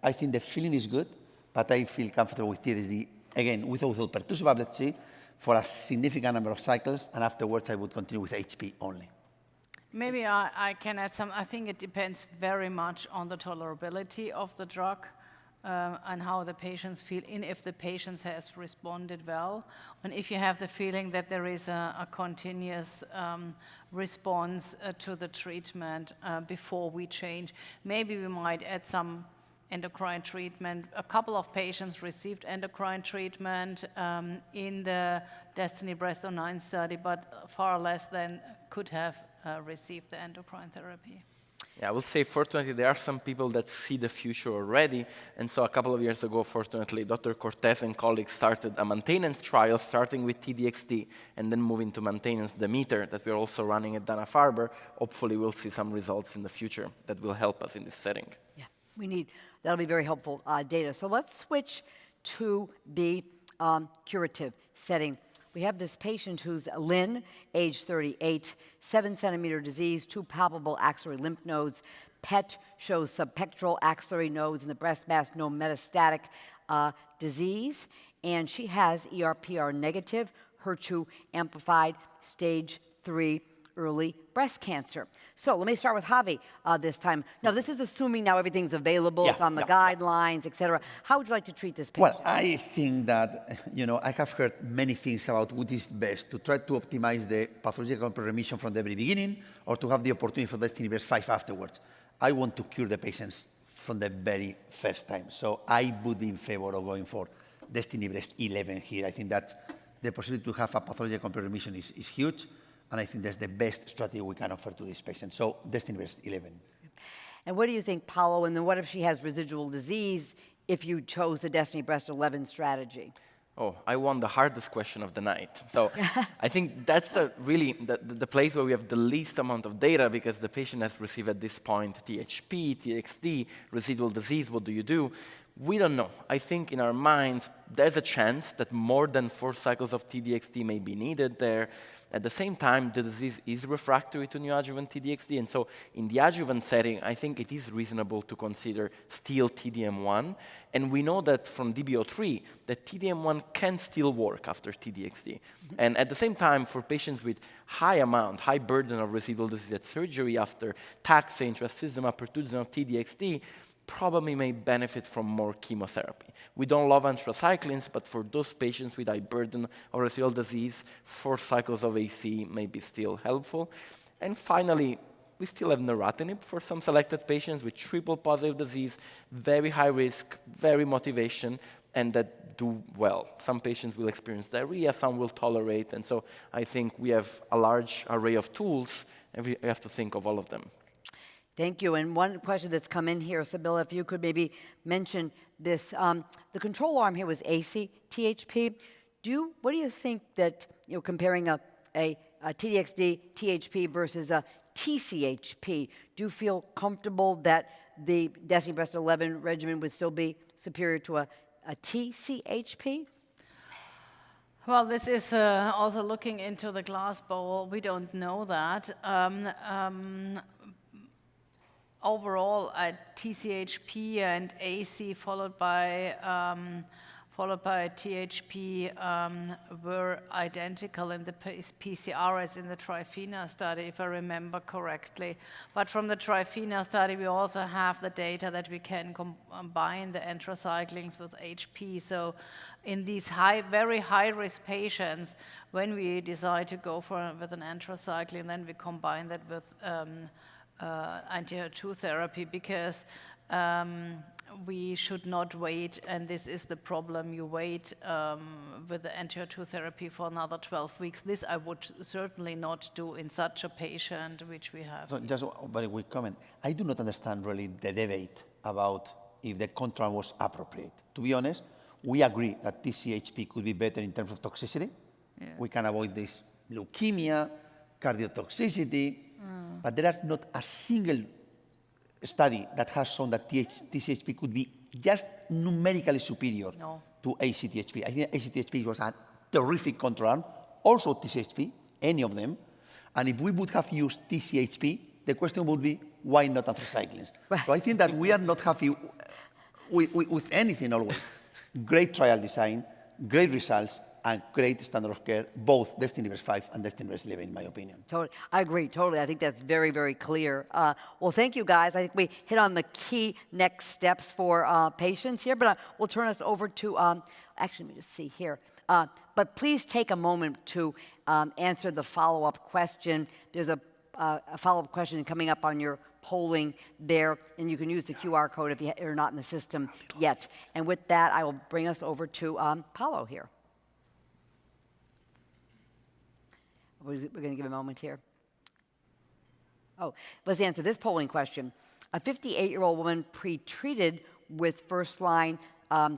I think the feeling is good, but I feel comfortable with T-DXd, again, with or without pertuzumab, let's see, for a significant number of cycles, and afterwards I would continue with HP only. Maybe I can add some. I think it depends very much on the tolerability of the drug and how the patients feel, and if the patient has responded well, and if you have the feeling that there is a continuous response to the treatment before we change. Maybe we might add some endocrine treatment. A couple of patients received endocrine treatment in the DESTINY-Breast09 study, but far less than could have received the endocrine therapy. Yeah, I will say, fortunately, there are some people that see the future already. And so a couple of years ago, fortunately, Dr. Cortez and colleagues started a maintenance trial, starting with T-DXd and then moving to maintenance Demeter that we're also running at Dana-Farber. Hopefully, we'll see some results in the future that will help us in this setting. Yeah, that'll be very helpful data. So let's switch to the curative setting. We have this patient who's Lynn, age 38, 7-centimeter disease, 2 palpable axillary lymph nodes. PET shows subpectoral axillary nodes in the breast mass, no metastatic disease. And she has ER/PR negative, HER2 amplified, stage 3 early breast cancer. So let me start with Javi this time. Now, this is assuming now everything's available, it's on the guidelines, et cetera. How would you like to treat this patient? Well, I think that, I have heard many things about what is best, to try to optimize the pathological remission from the very beginning or to have the opportunity for DESTINY-Breast5 afterwards. I want to cure the patients from the very first time. So I would be in favor of going for DESTINY-Breast11 here. I think that the possibility to have a pathological remission is huge. And I think that's the best strategy we can offer to this patient. So DESTINY-Breast11. And what do you think, Paulo? And then what if she has residual disease if you chose the DESTINY-Breast11 strategy? Oh, I won the hardest question of the night. So I think that's really the place where we have the least amount of data, because the patient has received at this point THP, TXD, residual disease. What do you do? We don't know. I think in our mind, there's a chance that more than 4 cycles of TDXD may be needed there. At the same time, the disease is refractory to neoadjuvant TDXD, and so in the adjuvant setting, I think it is reasonable to consider still TDM1. And we know that from DB03 that TDM1 can still work after TDXD. And at the same time, for patients with high burden of residual disease at surgery after taxane, trastuzumab, pertuzumab, TDXD, probably may benefit from more chemotherapy. We don't love anthracyclines, but for those patients with high burden of residual disease, 4 cycles of AC may be still helpful. And finally, we still have neratinib for some selected patients with triple positive disease, very high risk, very motivation, and that do well. Some patients will experience diarrhea, some will tolerate, and so I think we have a large array of tools, and we have to think of all of them. Thank you. And one question that's come in here, Sibylla, if you could maybe mention this. The control arm here was AC-THP. What do you think that, comparing a TDXD, THP versus a TCHP, do you feel comfortable that the Destiny Breast 11 regimen would still be superior to a TCHP? Well, this is also looking into the glass bowl. We don't know that. Overall, TCHP and AC followed by THP were identical in the PCR as in the Trifina study, if I remember correctly. But from the Trifina study, we also have the data that we can combine the anthracyclines with HP. So in these very high-risk patients, when we decide to go with an anthracycline, then we combine that with anti-HER2 therapy, because we should not wait, and this is the problem. You wait with the anti-HER2 therapy for another 12 weeks. This I would certainly not do in such a patient, which we have. So just a very quick comment. I do not understand really the debate about if the control was appropriate. To be honest, we agree that TCHP could be better in terms of toxicity. Yeah. We can avoid this leukemia, cardiotoxicity, but there is not a single study that has shown that TCHP could be just numerically superior to ACTHP. I think ACTHP was a terrific control arm, also TCHP, any of them. And if we would have used TCHP, the question would be, why not anthracyclines? So I think that we are not happy with anything always. Great trial design, great results, and great standard of care, both Destiny Breast 5 and Destiny Breast 11, in my opinion. Totally. I agree, totally. I think that's very, very clear. Well, thank you, guys. I think we hit on the key next steps for patients here, but we'll turn us over to, actually, let me just see here. But please take a moment to answer the follow-up question. There's a follow-up question coming up on your polling there, and you can use the QR code if you're not in the system yet. And with that, I will bring us over to Paolo here. We're going to give a moment here. Oh, let's answer this polling question. A 58-year-old woman pre-treated with first-line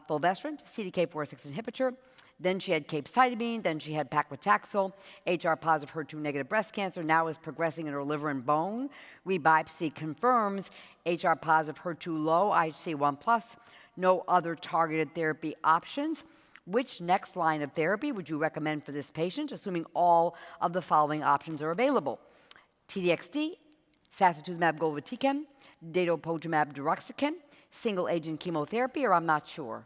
fulvestrant, CDK4/6 inhibitor. Then she had capecitabine. Then she had paclitaxel. HR-positive, HER2-negative breast cancer. Now is progressing in her liver and bone. Re-biopsy confirms HR-positive, HER2-low, IHC1+. No other targeted therapy options. Which next line of therapy would you recommend for this patient, assuming all of the following options are available? TDXD, sacituzumab govitecan, datopotamab deruxtecan, single-agent chemotherapy, or I'm not sure?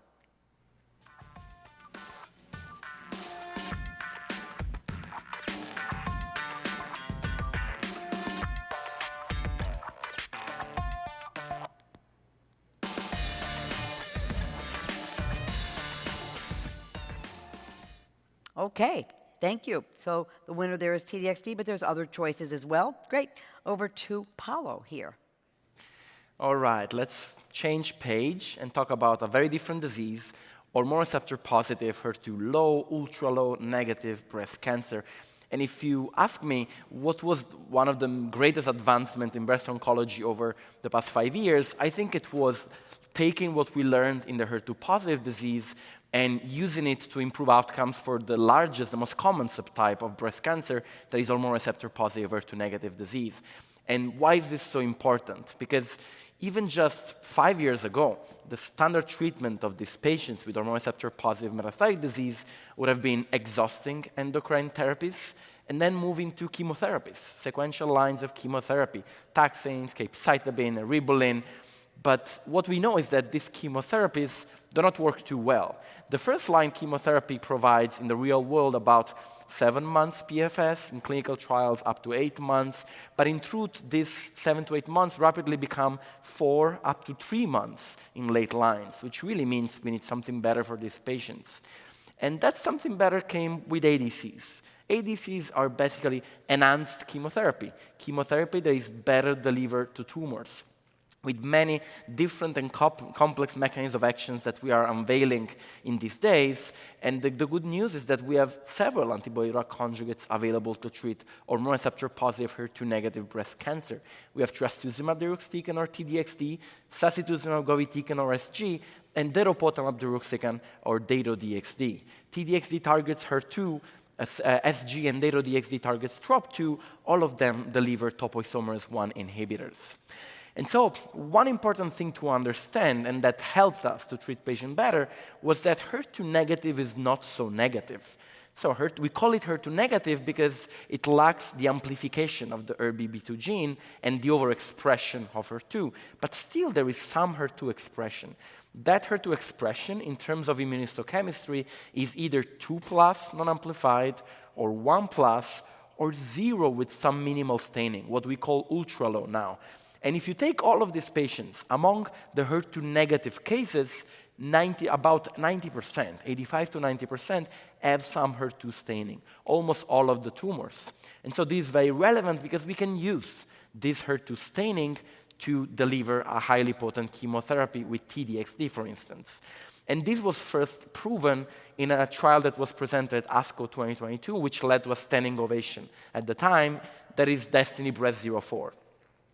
Okay, thank you. So the winner there is TDXD, but there's other choices as well. Great. Over to Paolo here. All right, let's change page and talk about a very different disease, hormone receptor positive, HER2 low, ultra low, negative breast cancer. And if you ask me what was one of the greatest advancements in breast oncology over the past 5 years, I think it was taking what we learned in the HER2 positive disease and using it to improve outcomes for the largest, the most common subtype of breast cancer, that is hormone receptor-positive HER2-negative disease. And why is this so important? Because even just 5 years ago, the standard treatment of these patients with hormone receptor-positive metastatic disease would have been exhausting endocrine therapies and then moving to chemotherapies, sequential lines of chemotherapy, taxanes, capecitabine, eribulin. But what we know is that these chemotherapies do not work too well. The first-line chemotherapy provides, in the real world, about 7 months PFS, in clinical trials up to 8 months. But in truth, these 7 to 8 months rapidly become 4 up to 3 months in late lines, which really means we need something better for these patients. And that something better came with ADCs. ADCs are basically enhanced chemotherapy, chemotherapy that is better delivered to tumors, with many different and complex mechanisms of actions that we are unveiling in these days. And the good news is that we have several antibody-drug conjugates available to treat hormone receptor-positive HER2-negative breast cancer. We have trastuzumab deruxtecan, or TDXD, sacituzumab govitecan, or SG, and datopotamab deruxtecan, or Dato-DXd. TDXD targets HER2, SG and Dato-DXd targets TROP2. All of them deliver topoisomerase 1 inhibitors. And so one important thing to understand, and that helped us to treat patients better, was that HER2 negative is not so negative. So we call it HER2 negative because it lacks the amplification of the ERBB2 gene and the overexpression of HER2. But still, there is some HER2 expression. That HER2 expression, in terms of immunohistochemistry, is either 2+ non-amplified, or 1+, or 0 with some minimal staining, what we call ultra-low now. And if you take all of these patients, among the HER2-negative cases, about 90%, 85 to 90%, have some HER2 staining, almost all of the tumors. And so this is very relevant because we can use this HER2 staining to deliver a highly potent chemotherapy with TDXD, for instance. And this was first proven in a trial that was presented at ASCO 2022, which led to a standing ovation at the time, that is DESTINY-Breast04.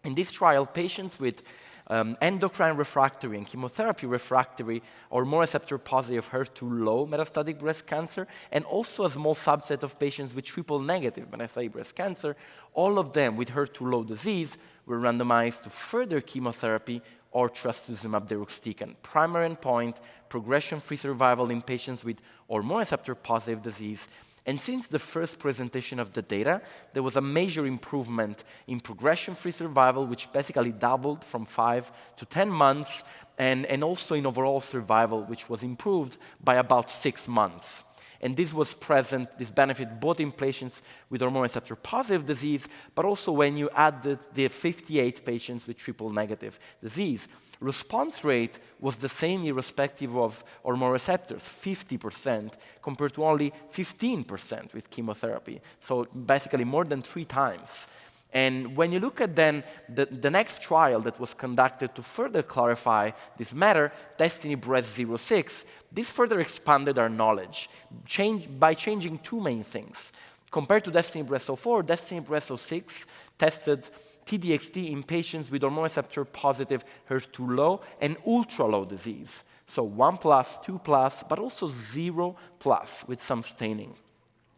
In this trial, patients with endocrine refractory and chemotherapy refractory hormone receptor-positive HER2-low metastatic breast cancer, and also a small subset of patients with triple-negative metastatic breast cancer, all of them with HER2-low disease were randomized to further chemotherapy or trastuzumab deruxtecan. Primary endpoint, progression-free survival in patients with hormone receptor-positive disease. And since the first presentation of the data, there was a major improvement in progression-free survival, which basically doubled from 5 to 10 months, and also in overall survival, which was improved by about 6 months. And this was present, this benefit, both in patients with hormone receptor-positive disease, but also when you added the 58 patients with triple-negative disease. Response rate was the same irrespective of hormone receptors, 50%, compared to only 15% with chemotherapy. So basically more than 3 times. And when you look at then the next trial that was conducted to further clarify this matter, DESTINY-Breast06, this further expanded our knowledge by changing 2 main things. Compared to DESTINY-Breast04, DESTINY-Breast06 tested TDXD in patients with hormone receptor-positive HER2-low and ultra-low disease. So 1+, 2+, but also 0+ with some staining.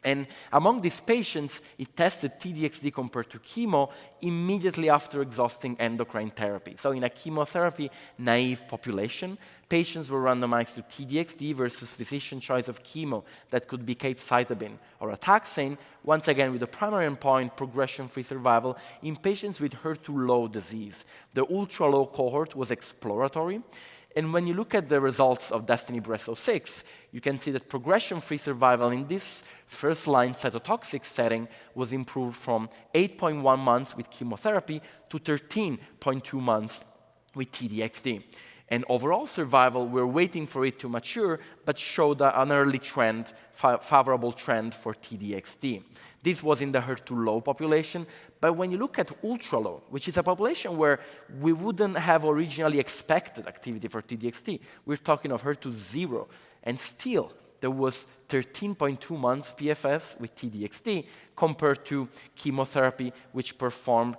And among these patients, it tested TDXD compared to chemo immediately after exhausting endocrine therapy. So in a chemotherapy-naive population, patients were randomized to TDXD versus physician choice of chemo that could be capecitabine or a taxane, once again with the primary endpoint, progression-free survival in patients with HER2-low disease. The ultra-low cohort was exploratory. And when you look at the results of DESTINY-Breast06, you can see that progression-free survival in this first-line cytotoxic setting was improved from 8.1 months with chemotherapy to 13.2 months with TDXD. And overall survival, we're waiting for it to mature, but showed an early trend, favorable trend for TDXD. This was in the HER2-low population, but when you look at ultra-low, which is a population where we wouldn't have originally expected activity for TDXD, we're talking of HER2-0, and still there was 13.2 months PFS with T-DXd compared to chemotherapy, which showed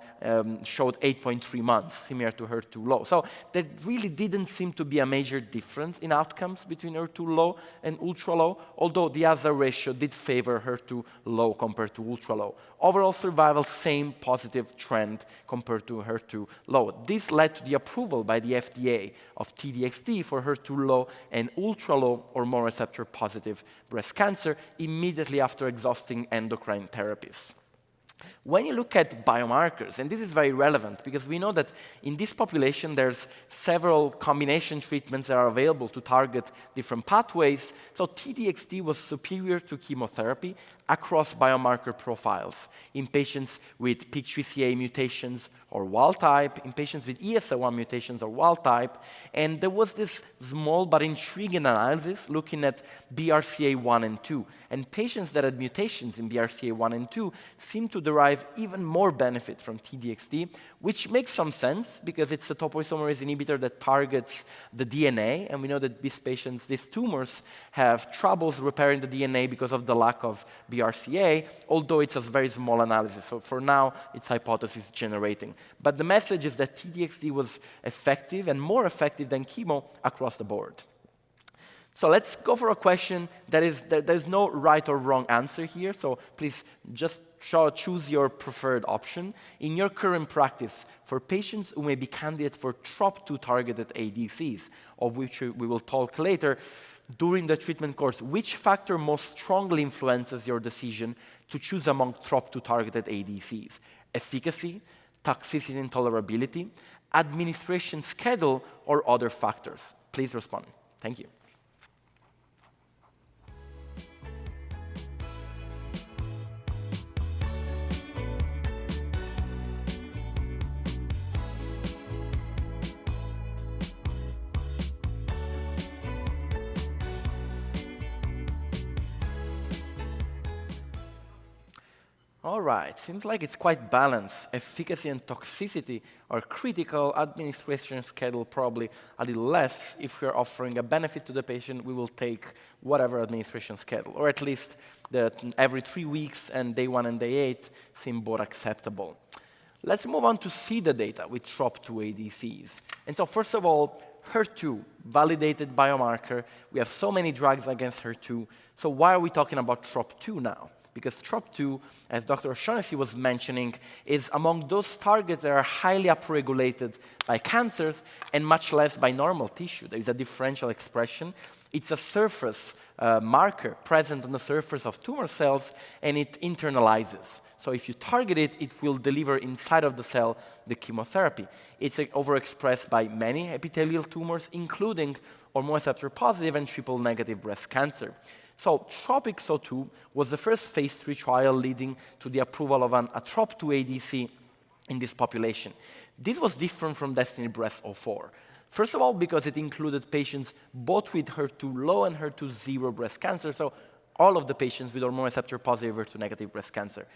8.3 months, similar to HER2 low. So there really didn't seem to be a major difference in outcomes between HER2 low and ultra low, although the hazard ratio did favor HER2 low compared to ultra low. Overall survival, same positive trend compared to HER2 low. This led to the approval by the FDA of T-DXd for HER2 low and ultra low hormone receptor positive breast cancer immediately after exhausting endocrine therapies. When you look at biomarkers, and this is very relevant because we know that in this population there's several combination treatments that are available to target different pathways, so T-DXd was superior to chemotherapy across biomarker profiles in patients with PIK3CA mutations or wild type, in patients with ESR1 mutations or wild type, and there was this small but intriguing analysis looking at BRCA1 and 2, and patients that had mutations in BRCA1 and 2 seem to derive even more benefit from T-DXd, which makes some sense because it's a topoisomerase inhibitor that targets the DNA, and we know that these patients, these tumors, have troubles repairing the DNA because of the lack of BRCA, although it's a very small analysis. So for now, it's hypothesis generating. But the message is that T-DXd was effective and more effective than chemo across the board. So let's go for a question there's no right or wrong answer here, so please just choose your preferred option. In your current practice, for patients who may be candidates for TROP2-targeted ADCs, of which we will talk later, during the treatment course, which factor most strongly influences your decision to choose among TROP2-targeted ADCs? Efficacy, toxicity and tolerability, administration schedule, or other factors? Please respond. Thank you. All right, seems like it's quite balanced. Efficacy and toxicity are critical. Administration schedule probably a little less. If we're offering a benefit to the patient, we will take whatever administration schedule, or at least every 3 weeks and day 1 and day 8 seem both acceptable. Let's move on to see the data with TROP2 ADCs. And so first of all, HER2, validated biomarker. We have so many drugs against HER2. So why are we talking about TROP2 now? Because TROP2, as Dr. O'Shaughnessy was mentioning, is among those targets that are highly upregulated by cancers and much less by normal tissue. There is a differential expression. It's a surface marker present on the surface of tumor cells, and it internalizes. So if you target it, it will deliver inside of the cell the chemotherapy. It's overexpressed by many epithelial tumors, including hormone receptor positive and triple-negative breast cancer. So TROPiCS-02 was the first phase 3 trial leading to the approval of a TROP2 ADC in this population. This was different from DESTINY-Breast04. First of all, because it included patients both with HER2 low and HER2 zero breast cancer, so all of the patients with hormone receptor positive HER2 negative breast cancer.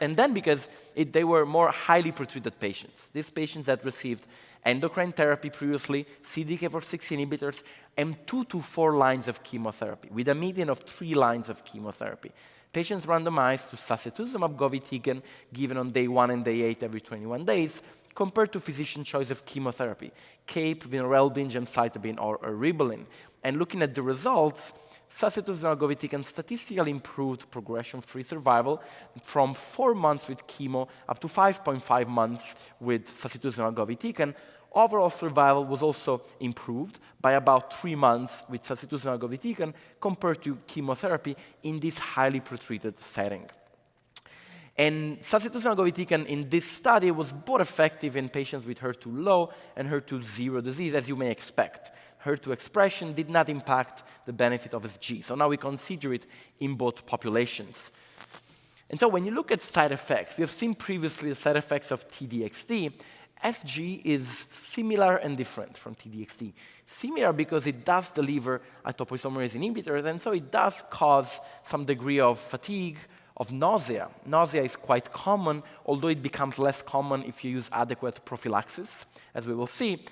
And then because they were more highly pretreated patients. These patients had received endocrine therapy previously, CDK4/6 inhibitors, and 2 to 4 lines of chemotherapy, with a median of 3 lines of chemotherapy. Patients randomized to sacituzumab govitecan, given on day 1 and day 8 every 21 days, compared to physician choice of chemotherapy, CAPE, vinorelbine, gemcitabine, or eribulin. And looking at the results, sacituzumab govitecan statistically improved progression-free survival from 4 months with chemo up to 5.5 months with sacituzumab govitecan. Overall survival was also improved by about 3 months with sacituzumab govitecan compared to chemotherapy in this highly pretreated setting. And sacituzumab govitecan in this study was both effective in patients with HER2 low and HER2 zero disease, as you may expect. HER2 expression did not impact the benefit of SG. So now we consider it in both populations. And so when you look at side effects, we have seen previously the side effects of T-DXd. SG is similar and different from T-DXd. Similar because it does deliver a topoisomerase inhibitor, and so it does cause some degree of fatigue, of nausea. Nausea is quite common, although it becomes less common if you use adequate prophylaxis, as we will see.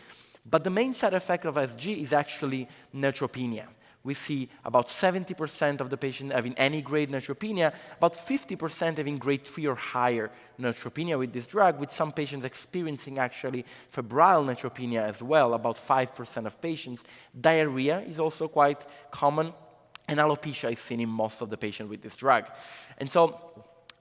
But the main side effect of SG is actually neutropenia, We see about 70% of the patients having any grade neutropenia, about 50% having grade 3 or higher neutropenia with this drug, with some patients experiencing actually febrile neutropenia as well, about 5% of patients. Diarrhea is also quite common, and alopecia is seen in most of the patients with this drug. And so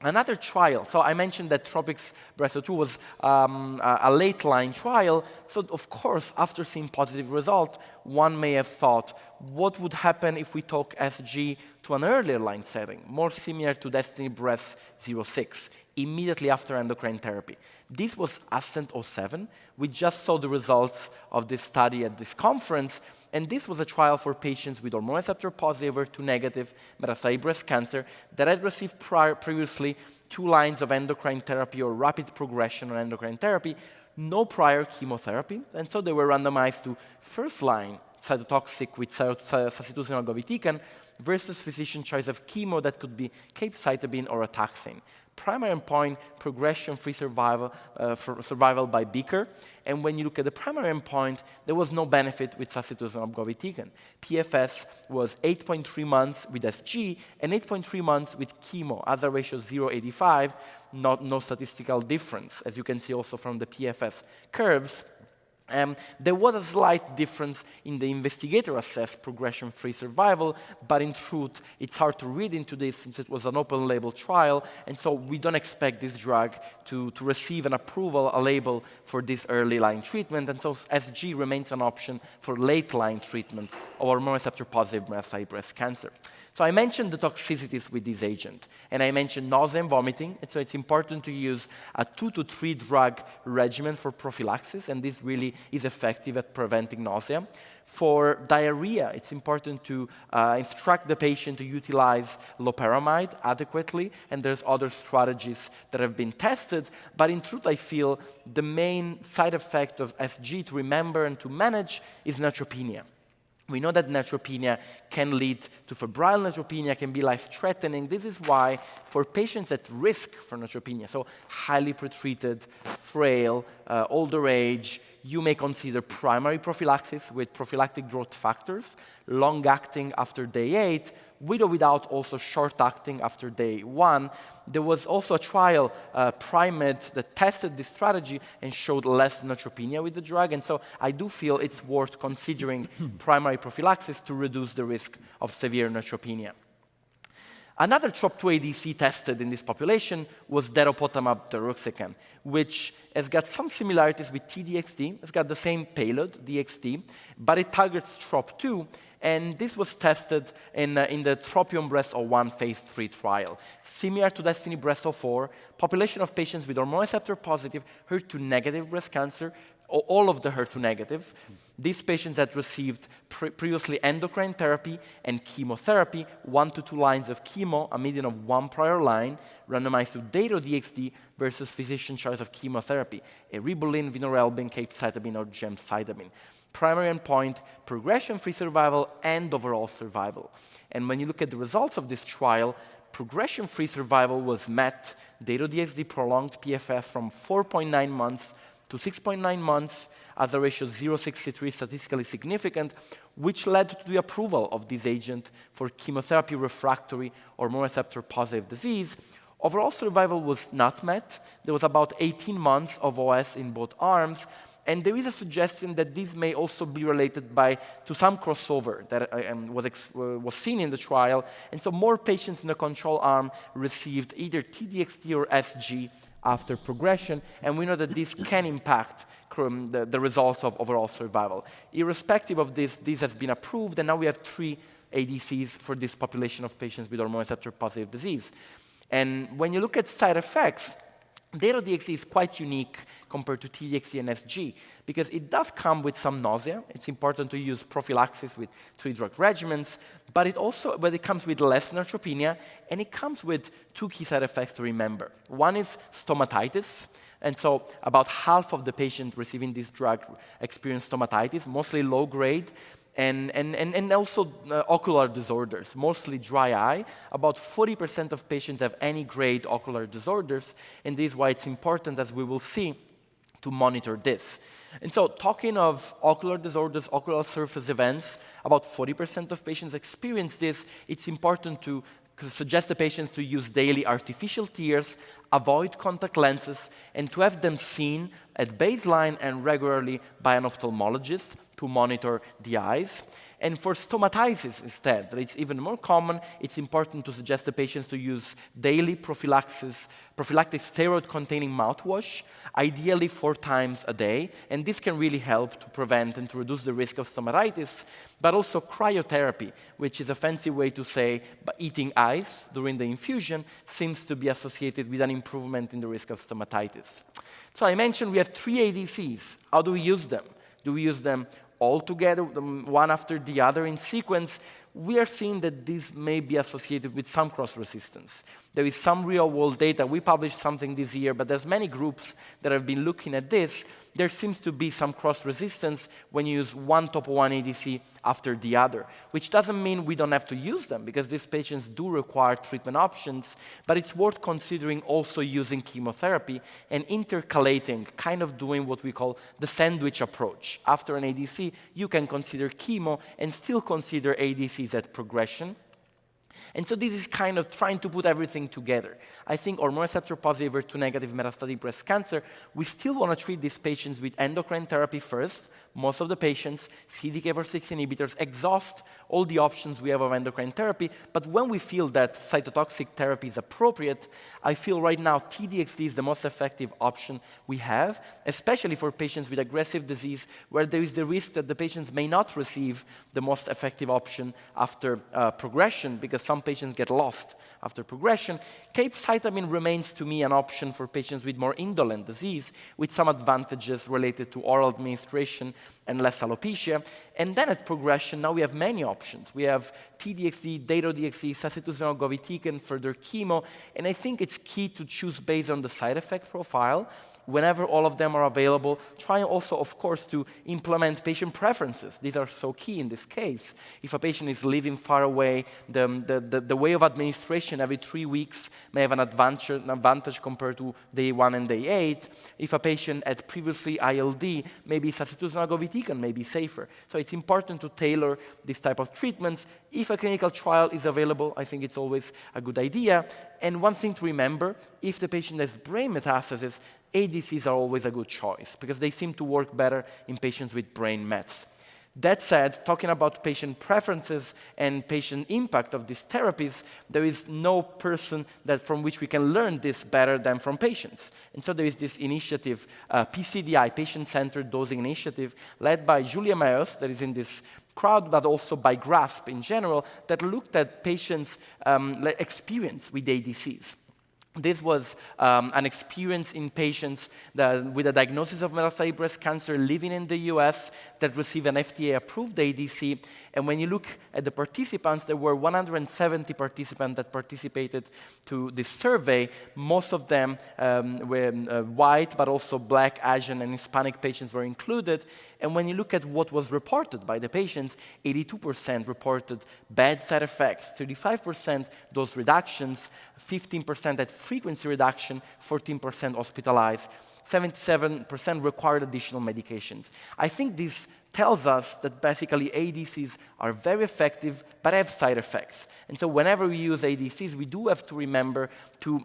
another trial, so I mentioned that TROPiCS-Breast02 was a late-line trial, so of course, after seeing positive result, one may have thought, what would happen if we took SG to an earlier line setting, more similar to DESTINY-Breast06, immediately after endocrine therapy? This was ASCENT-07. We just saw the results of this study at this conference, and this was a trial for patients with hormone receptor-positive or HER2-negative metastatic breast cancer that had received previously 2 lines of endocrine therapy or rapid progression on endocrine therapy, no prior chemotherapy, and so they were randomized to first-line cytotoxic with sacituzumab govitecan versus physician choice of chemo that could be capecitabine or a taxane. Primary endpoint, progression-free survival, survival by Beaker. And when you look at the primary endpoint, there was no benefit with sacituzumab govitecan. PFS was 8.3 months with SG and 8.3 months with chemo, hazard ratio 0.85, no statistical difference, as you can see also from the PFS curves. There was a slight difference in the investigator-assessed progression-free survival, but in truth, it's hard to read into this since it was an open-label trial, and so we don't expect this drug to receive an approval, a label for this early-line treatment, and so SG remains an option for late-line treatment of hormone receptor-positive metastatic breast cancer. So I mentioned the toxicities with this agent, and I mentioned nausea and vomiting, and so it's important to use a 2 to 3 drug regimen for prophylaxis, and this really is effective at preventing nausea. For diarrhea, it's important to instruct the patient to utilize loperamide adequately, and there's other strategies that have been tested, but in truth, I feel the main side effect of SG to remember and to manage is neutropenia. We know that neutropenia can lead to febrile neutropenia, can be life-threatening. This is why for patients at risk for neutropenia, so highly pretreated, frail, older age, you may consider primary prophylaxis with prophylactic growth factors, long-acting after day 8, with or without also short-acting after day 1. There was also a trial, Primed, that tested this strategy and showed less neutropenia with the drug, and so I do feel it's worth considering primary prophylaxis to reduce the risk of severe neutropenia. Another TROP2 ADC tested in this population was datopotamab deruxtecan, which has got some similarities with T-DXd. It's got the same payload, DXd, but it targets TROP2, and this was tested in the TROPION-Breast01 phase 3 trial. Similar to DESTINY-Breast04, population of patients with hormone receptor-positive, HER2-negative breast cancer, all of the HER2-negative. These patients had received previously endocrine therapy and chemotherapy, 1 to 2 lines of chemo, a median of 1 prior line, randomized to Dato-DXd versus physician choice of chemotherapy, eribulin, vinorelbine, capecitabine, or gemcitabine. Primary endpoint, progression-free survival and overall survival. And when you look at the results of this trial, progression-free survival was met. Dato-DXd prolonged PFS from 4.9 months to 6.9 months, as a ratio 0.63 statistically significant, which led to the approval of this agent for chemotherapy refractory hormone receptor-positive disease. Overall survival was not met. There was about 18 months of OS in both arms, and there is a suggestion that this may also be related to some crossover that was seen in the trial, and so more patients in the control arm received either T-DXd or SG after progression, and we know that this can impact the results of overall survival. Irrespective of this, this has been approved, and now we have 3 ADCs for this population of patients with hormone receptor-positive disease. And when you look at side effects, Dato-DXd is quite unique compared to T-DXd and SG because it does come with some nausea. It's important to use prophylaxis with 3 drug regimens, but it comes with less neutropenia, and it comes with 2 key side effects to remember. One is stomatitis, and so about half of the patients receiving this drug experience stomatitis, mostly low grade, and also ocular disorders, mostly dry eye. About 40% of patients have any grade ocular disorders, and this is why it's important, as we will see, to monitor this. And so talking of ocular disorders, ocular surface events, about 40% of patients experience this. It's important to suggest the patients to use daily artificial tears, avoid contact lenses, and to have them seen at baseline and regularly by an ophthalmologist to monitor the eyes. And for stomatitis instead, that it's even more common, it's important to suggest the patients to use daily prophylactic steroid-containing mouthwash, ideally 4 times a day. And this can really help to prevent and to reduce the risk of stomatitis, but also cryotherapy, which is a fancy way to say eating ice during the infusion seems to be associated with an improvement in the risk of stomatitis. So I mentioned we have 3 ADCs. How do we use them? Do we use them all together, one after the other in sequence? We are seeing that these may be associated with some cross-resistance. There is some real-world data. We published something this year, but there's many groups that have been looking at this. There seems to be some cross-resistance when you use one topo-1 ADC after the other, which doesn't mean we don't have to use them, because these patients do require treatment options, but it's worth considering also using chemotherapy and intercalating, kind of doing what we call the sandwich approach. After an ADC, you can consider chemo and still consider ADCs at progression. And so this is kind of trying to put everything together. I think hormone receptor-positive, HER2-negative metastatic breast cancer, we still want to treat these patients with endocrine therapy first. Most of the patients, CDK4/6 inhibitors, exhaust all the options we have of endocrine therapy. But when we feel that cytotoxic therapy is appropriate, I feel right now T-DXd is the most effective option we have, especially for patients with aggressive disease, where there is the risk that the patients may not receive the most effective option after progression, because some patients get lost after progression. Capecitabine remains, to me, an option for patients with more indolent disease, with some advantages related to oral administration and less alopecia. And then at progression, now we have many options. We have T-DXd, Dato-DXd, sacituzumab govitecan, further chemo, and I think it's key to choose based on the side effect profile. Whenever all of them are available, try also, of course, to implement patient preferences. These are so key in this case. If a patient is living far away, the way of administration every 3 weeks may have an advantage compared to day 1 and day 8. If a patient had previously ILD, maybe sacituzumab govitecan may be safer. So it's important to tailor this type of treatments. If a clinical trial is available, I think it's always a good idea. And one thing to remember, if the patient has brain metastasis, ADCs are always a good choice, because they seem to work better in patients with brain mets. That said, talking about patient preferences and patient impact of these therapies, there is no person from which we can learn this better than from patients. And so there is this initiative, PCDI, Patient-Centered Dosing Initiative, led by Julia Mayos, that is in this crowd, but also by GRASP in general, that looked at patients' experience with ADCs. This was an experience in patients with a diagnosis of metastatic breast cancer living in the US that received an FDA-approved ADC. And when you look at the participants, there were 170 participants that participated to this survey. Most of them were white, but also Black, Asian, and Hispanic patients were included. And when you look at what was reported by the patients, 82% reported bad side effects, 35% dose reductions, 15% had frequency reduction, 14% hospitalized, 77% required additional medications. I think this tells us that basically ADCs are very effective, but have side effects. And so whenever we use ADCs, we do have to remember to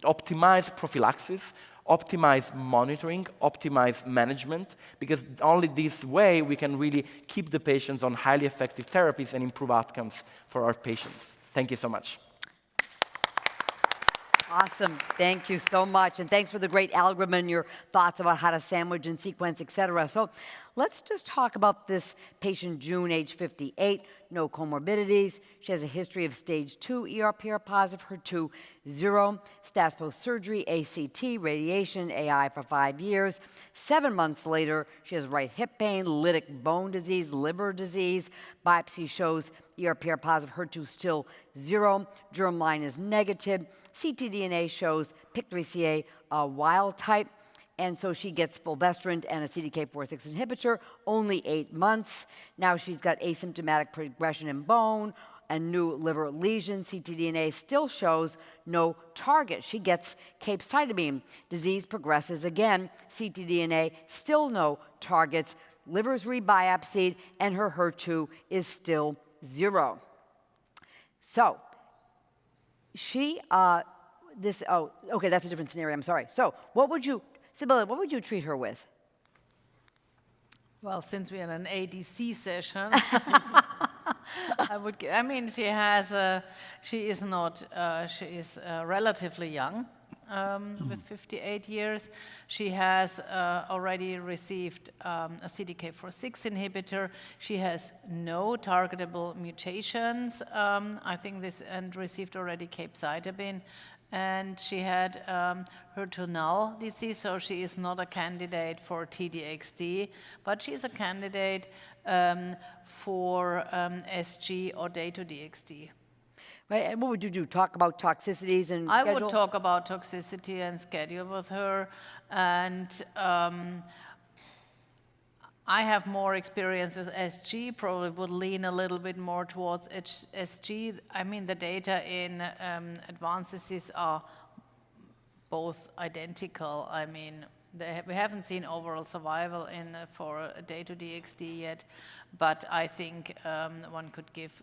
optimize prophylaxis, optimize monitoring, optimize management, because only this way we can really keep the patients on highly effective therapies and improve outcomes for our patients. Thank you so much. Awesome. Thank you so much. And thanks for the great algorithm and your thoughts about how to sandwich and sequence, et cetera. So let's just talk about this patient, June, age 58, no comorbidities. She has a history of stage 2 ER/PR positive, HER2 0, status post-surgery, ACT, radiation, AI for 5 years. 7 months later, she has right hip pain, lytic bone disease, liver disease. Biopsy shows ER/PR positive, HER2 still 0. Germline is negative. ctDNA shows PIK3CA wild type, and so she gets fulvestrant and a CDK4/6 inhibitor, only 8 months. Now she's got asymptomatic progression in bone, and new liver lesion. ctDNA still shows no target. She gets capecitabine. Disease progresses again. ctDNA still no targets. Liver's rebiopsied, and her HER2 is still 0. So, okay, that's a different scenario, I'm sorry. So, Sibylla, what would you treat her with? Well, since we're in an ADC session, she is relatively young, with 58 years. She has already received a CDK4/6 inhibitor. She has no targetable mutations, and received already capecitabine. And she had HER2 null disease, so she is not a candidate for T-DXd, but she is a candidate for SG or Dato-DXd. Right, and what would you do? Talk about toxicities and I schedule? would talk about toxicity and schedule with her, and I have more experience with SG, probably would lean a little bit more towards SG. I mean, the data in advanced disease are both identical. I mean, we haven't seen overall survival for Dato-DXd yet, but I think one could give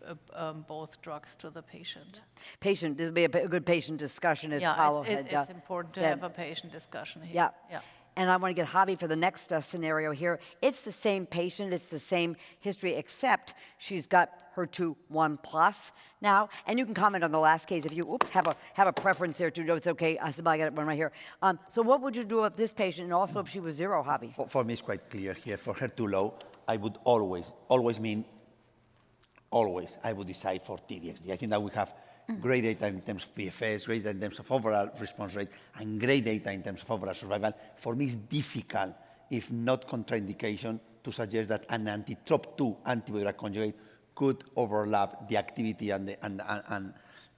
both drugs to the patient. This will be a good patient discussion, as Yeah, Paulo had it's important to said. have a patient discussion here. Yeah. And I want to get Javi for the next scenario here. It's the same patient, it's the same history, except she's got HER2 1+ now. And you can comment on the last case if you have a preference there too. No, it's okay. I got it one right here. So what would you do with this patient, and also if she was 0, Javi? For me, it's quite clear here. For HER2 low, I would always, I would decide for T-DXd. I think that we have great data in terms of PFS, great data in terms of overall response rate, and great data in terms of overall survival. For me, it's difficult, if not contraindication, to suggest that an anti-TROP2 antibody-drug conjugate could overlap the activity and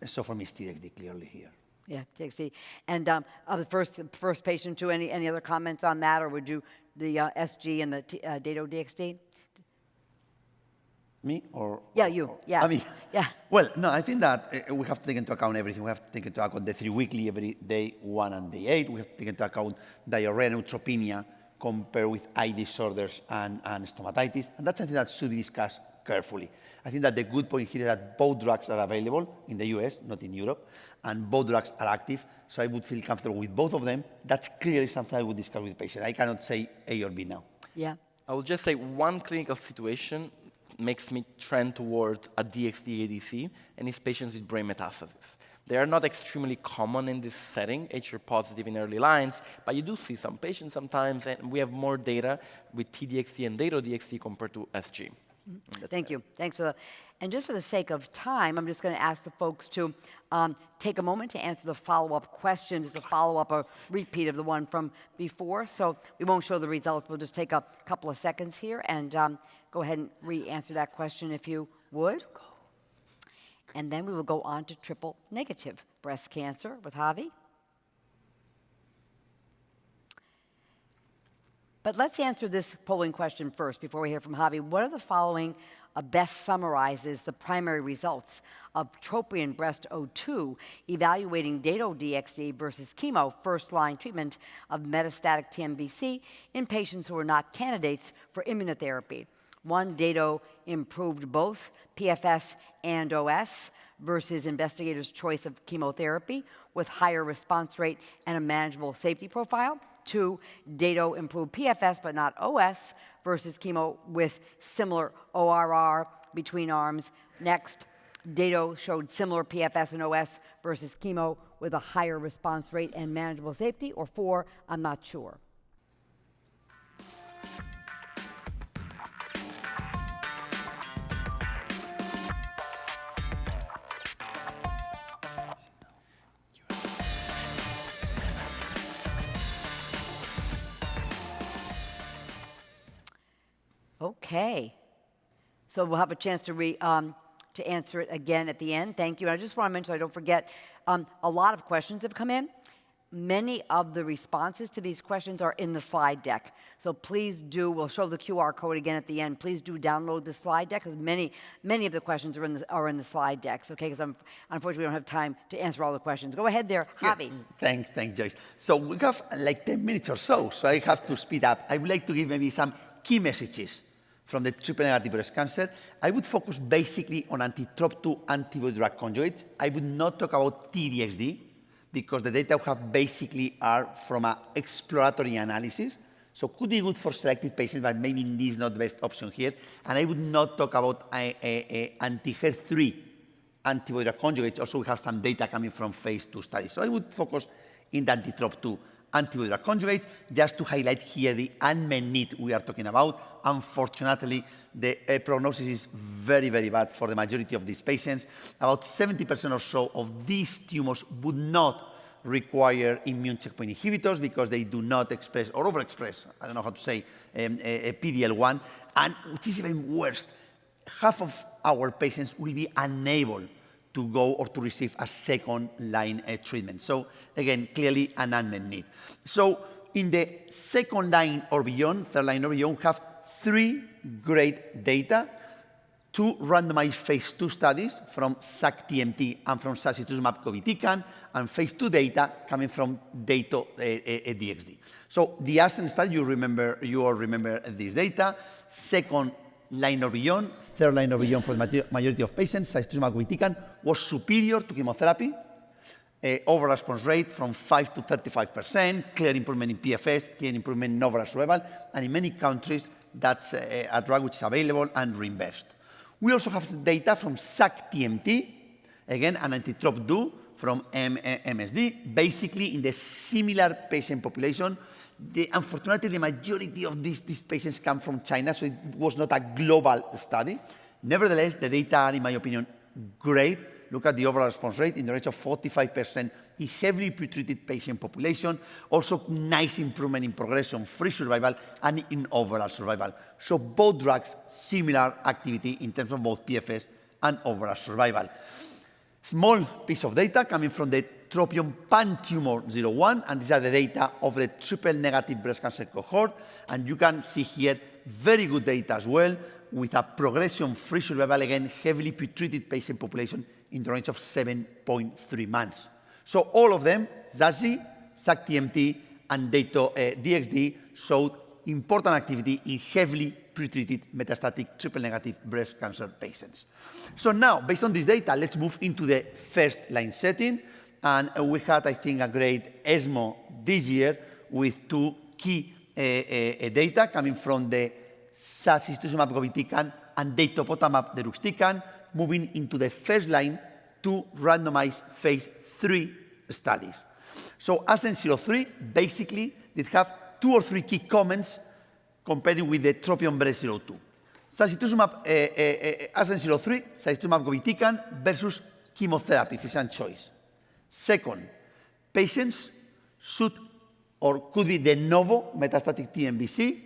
so for me, it's T-DXd clearly here. Yeah, TXT. And the first patient too, any other comments on that, or would you, the SG and the Dato-DXd? Me or? Yeah, you. Yeah. I mean, yeah. Well, no, I think that we have to take into account everything. We have to take into account the 3-weekly every day 1 and day 8. We have to take into account diarrhea, neutropenia, compared with eye disorders and stomatitis. And that's something that should be discussed carefully. I think that the good point here is that both drugs are available in the US, not in Europe, and both drugs are active. So I would feel comfortable with both of them. That's clearly something I would discuss with the patient. I cannot say A or B now. Yeah. I will just say one clinical situation makes me trend toward a DXd ADC, and it's patients with brain metastasis. They are not extremely common in this setting, HR positive in early lines, but you do see some patients sometimes, and we have more data with T-DXd and Dato-DXd compared to SG. Thank you. Thanks for that. And just for the sake of time, I'm just going to ask the folks to take a moment to answer the follow-up questions. It's a follow-up, a repeat of the one from before, so we won't show the results. We'll just take a couple of seconds here and go ahead and re-answer that question if you would. And then we will go on to triple-negative breast cancer with Javi. But let's answer this polling question first before we hear from Javi. What are the following best summarizes the primary results of TROPION-Breast02 evaluating Dato-DXd versus chemo first-line treatment of metastatic TNBC in patients who are not candidates for immunotherapy? 1, Dato improved both PFS and OS versus investigators' choice of chemotherapy with higher response rate and a manageable safety profile. 2, Dato improved PFS but not OS versus chemo with similar ORR between arms. Next, Dato showed similar PFS and OS versus chemo with a higher response rate and manageable safety. Or 4, I'm not sure. Okay, so we'll have a chance to answer it again at the end. Thank you. And I just want to mention, I don't forget, a lot of questions have come in. Many of the responses to these questions are in the slide deck. So please do, we'll show the QR code again at the end. Please do download the slide deck because many of the questions are in the slide decks, okay? Because unfortunately we don't have time to answer all the questions. Go ahead there, Javi. Thanks, Joyce. So we have like 10 minutes or so I have to speed up. I would like to give maybe some key messages from the triple-negative breast cancer. I would focus basically on anti-TROP2 antibody-drug conjugates. I would not talk about T-DXd, because the data we have basically are from an exploratory analysis. So could be good for selected patients, but maybe this is not the best option here. And I would not talk about anti-HER3 antibody-drug conjugates. Also, we have some data coming from phase 2 studies. So I would focus in the anti-TROP2 antibody-drug conjugates, just to highlight here the unmet need we are talking about. Unfortunately, the prognosis is very, very bad for the majority of these patients. About 70% or so of these tumors would not require immune checkpoint inhibitors because they do not express or overexpress, I don't know how to say, a PD-L1. And which is even worse, half of our patients will be unable to go or to receive a second-line treatment. So again, clearly an unmet need. So in the second line or beyond, third line or beyond, we have 3 great data, 2 randomized phase 2 studies from SAC-TMT and from sacituzumab govitecan, and phase 2 data coming from Dato-DXd. So the ASCENT study, you all remember this data. Second line or beyond, third line or beyond for the majority of patients, sacituzumab govitecan was superior to chemotherapy. Overall response rate from 5 to 35%, clear improvement in PFS, clear improvement in overall survival, and in many countries, that's a drug which is available and reimbursed. We also have some data from SAC-TMT, again, an anti-TROP2 from MSD, basically in the similar patient population. Unfortunately, the majority of these patients come from China, so it was not a global study. Nevertheless, the data are, in my opinion, great. Look at the overall response rate in the range of 45% in heavily pretreated patient population. Also, nice improvement in progression-free survival and in overall survival. So both drugs, similar activity in terms of both PFS and overall survival. Small piece of data coming from the TROPION-PanTumor01, and these are the data of the triple-negative breast cancer cohort. And you can see here very good data as well, with a progression-free survival, again, heavily pretreated patient population in the range of 7.3 months. So all of them, ZAZI, SAC-TMT, and Dato-DXd, showed important activity in heavily pretreated metastatic triple-negative breast cancer patients. So now, based on this data, let's move into the first-line setting. And we had, I think, a great ESMO this year with 2 key data coming from the sacituzumab govitecan and datopotamab deruxtecan, moving into the first line 2 randomized phase 3 studies. So ASCENT-03 basically did have 2 or 3 key comments comparing with the TROPION-Breast02. Sacituzumab, ASCENT-03, sacituzumab govitecan versus chemotherapy, physician choice. Second, patients should or could be de novo metastatic TNBC,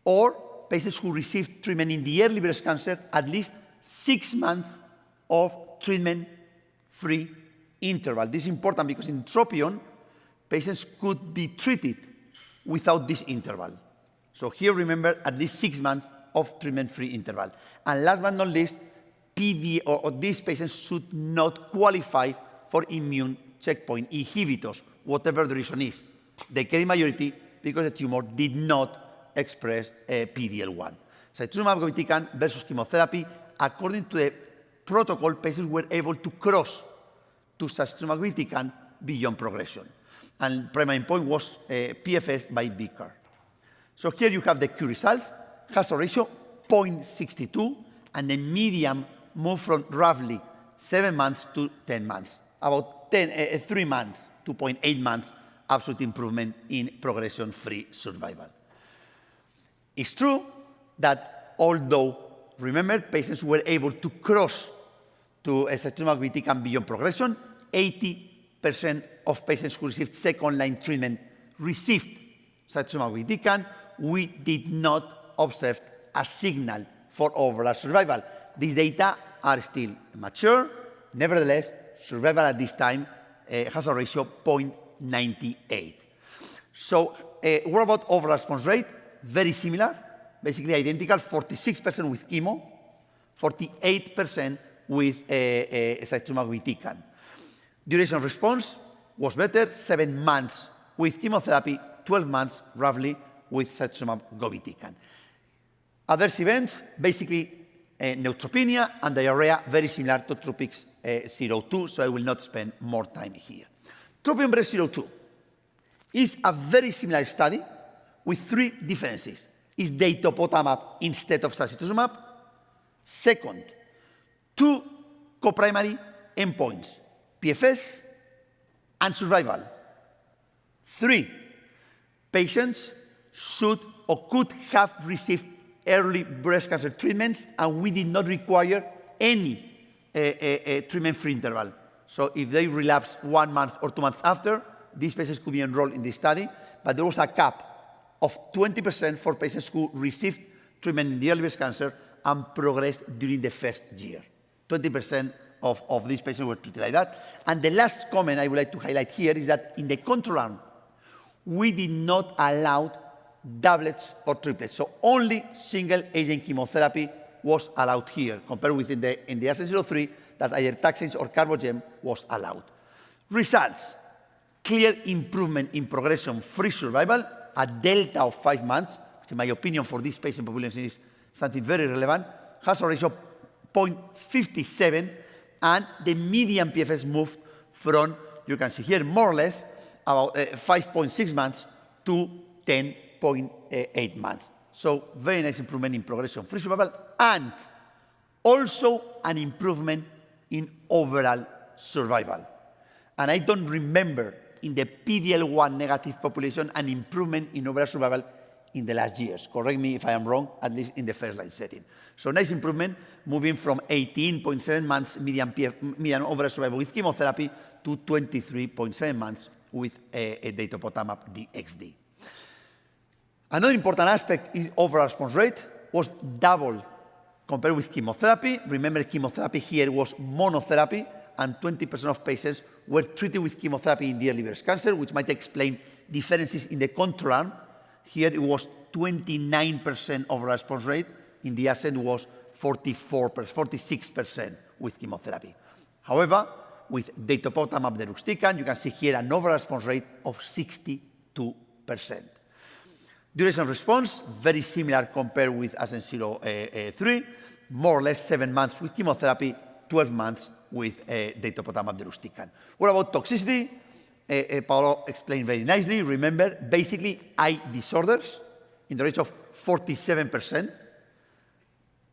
or patients who received treatment in the early breast cancer at least 6 months of treatment-free interval. This is important because in TROPION, patients could be treated without this interval. So here, remember, at least 6 months of treatment-free interval. And last but not least, these patients should not qualify for immune checkpoint inhibitors, whatever the reason is. The carrying majority because the tumor did not express PD-L1. Sacituzumab govitecan versus chemotherapy, according to the protocol, patients were able to cross to sacituzumab govitecan beyond progression. And primary endpoint was PFS by BCAR. So here you have the key results. Hazard ratio 0.62, and the median moved from roughly 7 months to 10 months. About 3 months, 2.8 months, absolute improvement in progression-free survival. It's true that although, remember, patients were able to cross to sacituzumab govitecan beyond progression, 80% of patients who received second-line treatment received sacituzumab govitecan. We did not observe a signal for overall survival. These data are still mature. Nevertheless, survival at this time, hazard ratio 0.9. 98. So what about overall response rate? Very similar, basically identical, 46% with chemo, 48% with sacituzumab govitecan. Duration of response was better, 7 months with chemotherapy, 12 months roughly with sacituzumab govitecan. Adverse events, basically neutropenia and diarrhea, very similar to TROPiCS-02, so I will not spend more time here. TROPION-Breast02 is a very similar study with 3 differences. It's datopotamab instead of sacituzumab. Second, 2 co-primary endpoints, PFS and survival. 3, patients should or could have received early breast cancer treatments, and we did not require any treatment-free interval. So if they relapse 1 month or 2 months after, these patients could be enrolled in this study, but there was a cap of 20% for patients who received treatment in the early breast cancer and progressed during the first year. 20% of these patients were treated like that. And the last comment I would like to highlight here is that in the control arm, we did not allow doublets or triplets. So only single-agent chemotherapy was allowed here, compared with in the ASCENT-03, that either taxanes or carbogem was allowed. Results: clear improvement in progression-free survival, a delta of 5 months, which in my opinion for this patient population is something very relevant, hazard ratio 0.57, and the median PFS moved from, you can see here, more or less, about 5.6 months to 10.8 months. So very nice improvement in progression-free survival, and also an improvement in overall survival. And I don't remember in the PD-L1 negative population an improvement in overall survival in the last years. Correct me if I am wrong, at least in the first-line setting. So nice improvement, moving from 18.7 months median overall survival with chemotherapy to 23.7 months with a datopotamab DXd. Another important aspect is overall response rate was double compared with chemotherapy. Remember, chemotherapy here was monotherapy, and 20% of patients were treated with chemotherapy in the early breast cancer, which might explain differences in the control arm. Here it was 29% overall response rate. In the ASCENT was 46% with chemotherapy. However, with datopotamab deruxtecan, you can see here an overall response rate of 62%. Duration of response, very similar compared with ASCENT-03, more or less 7 months with chemotherapy, 12 months with datopotamab deruxtecan. What about toxicity? Paolo explained very nicely. Remember, basically eye disorders in the range of 47%,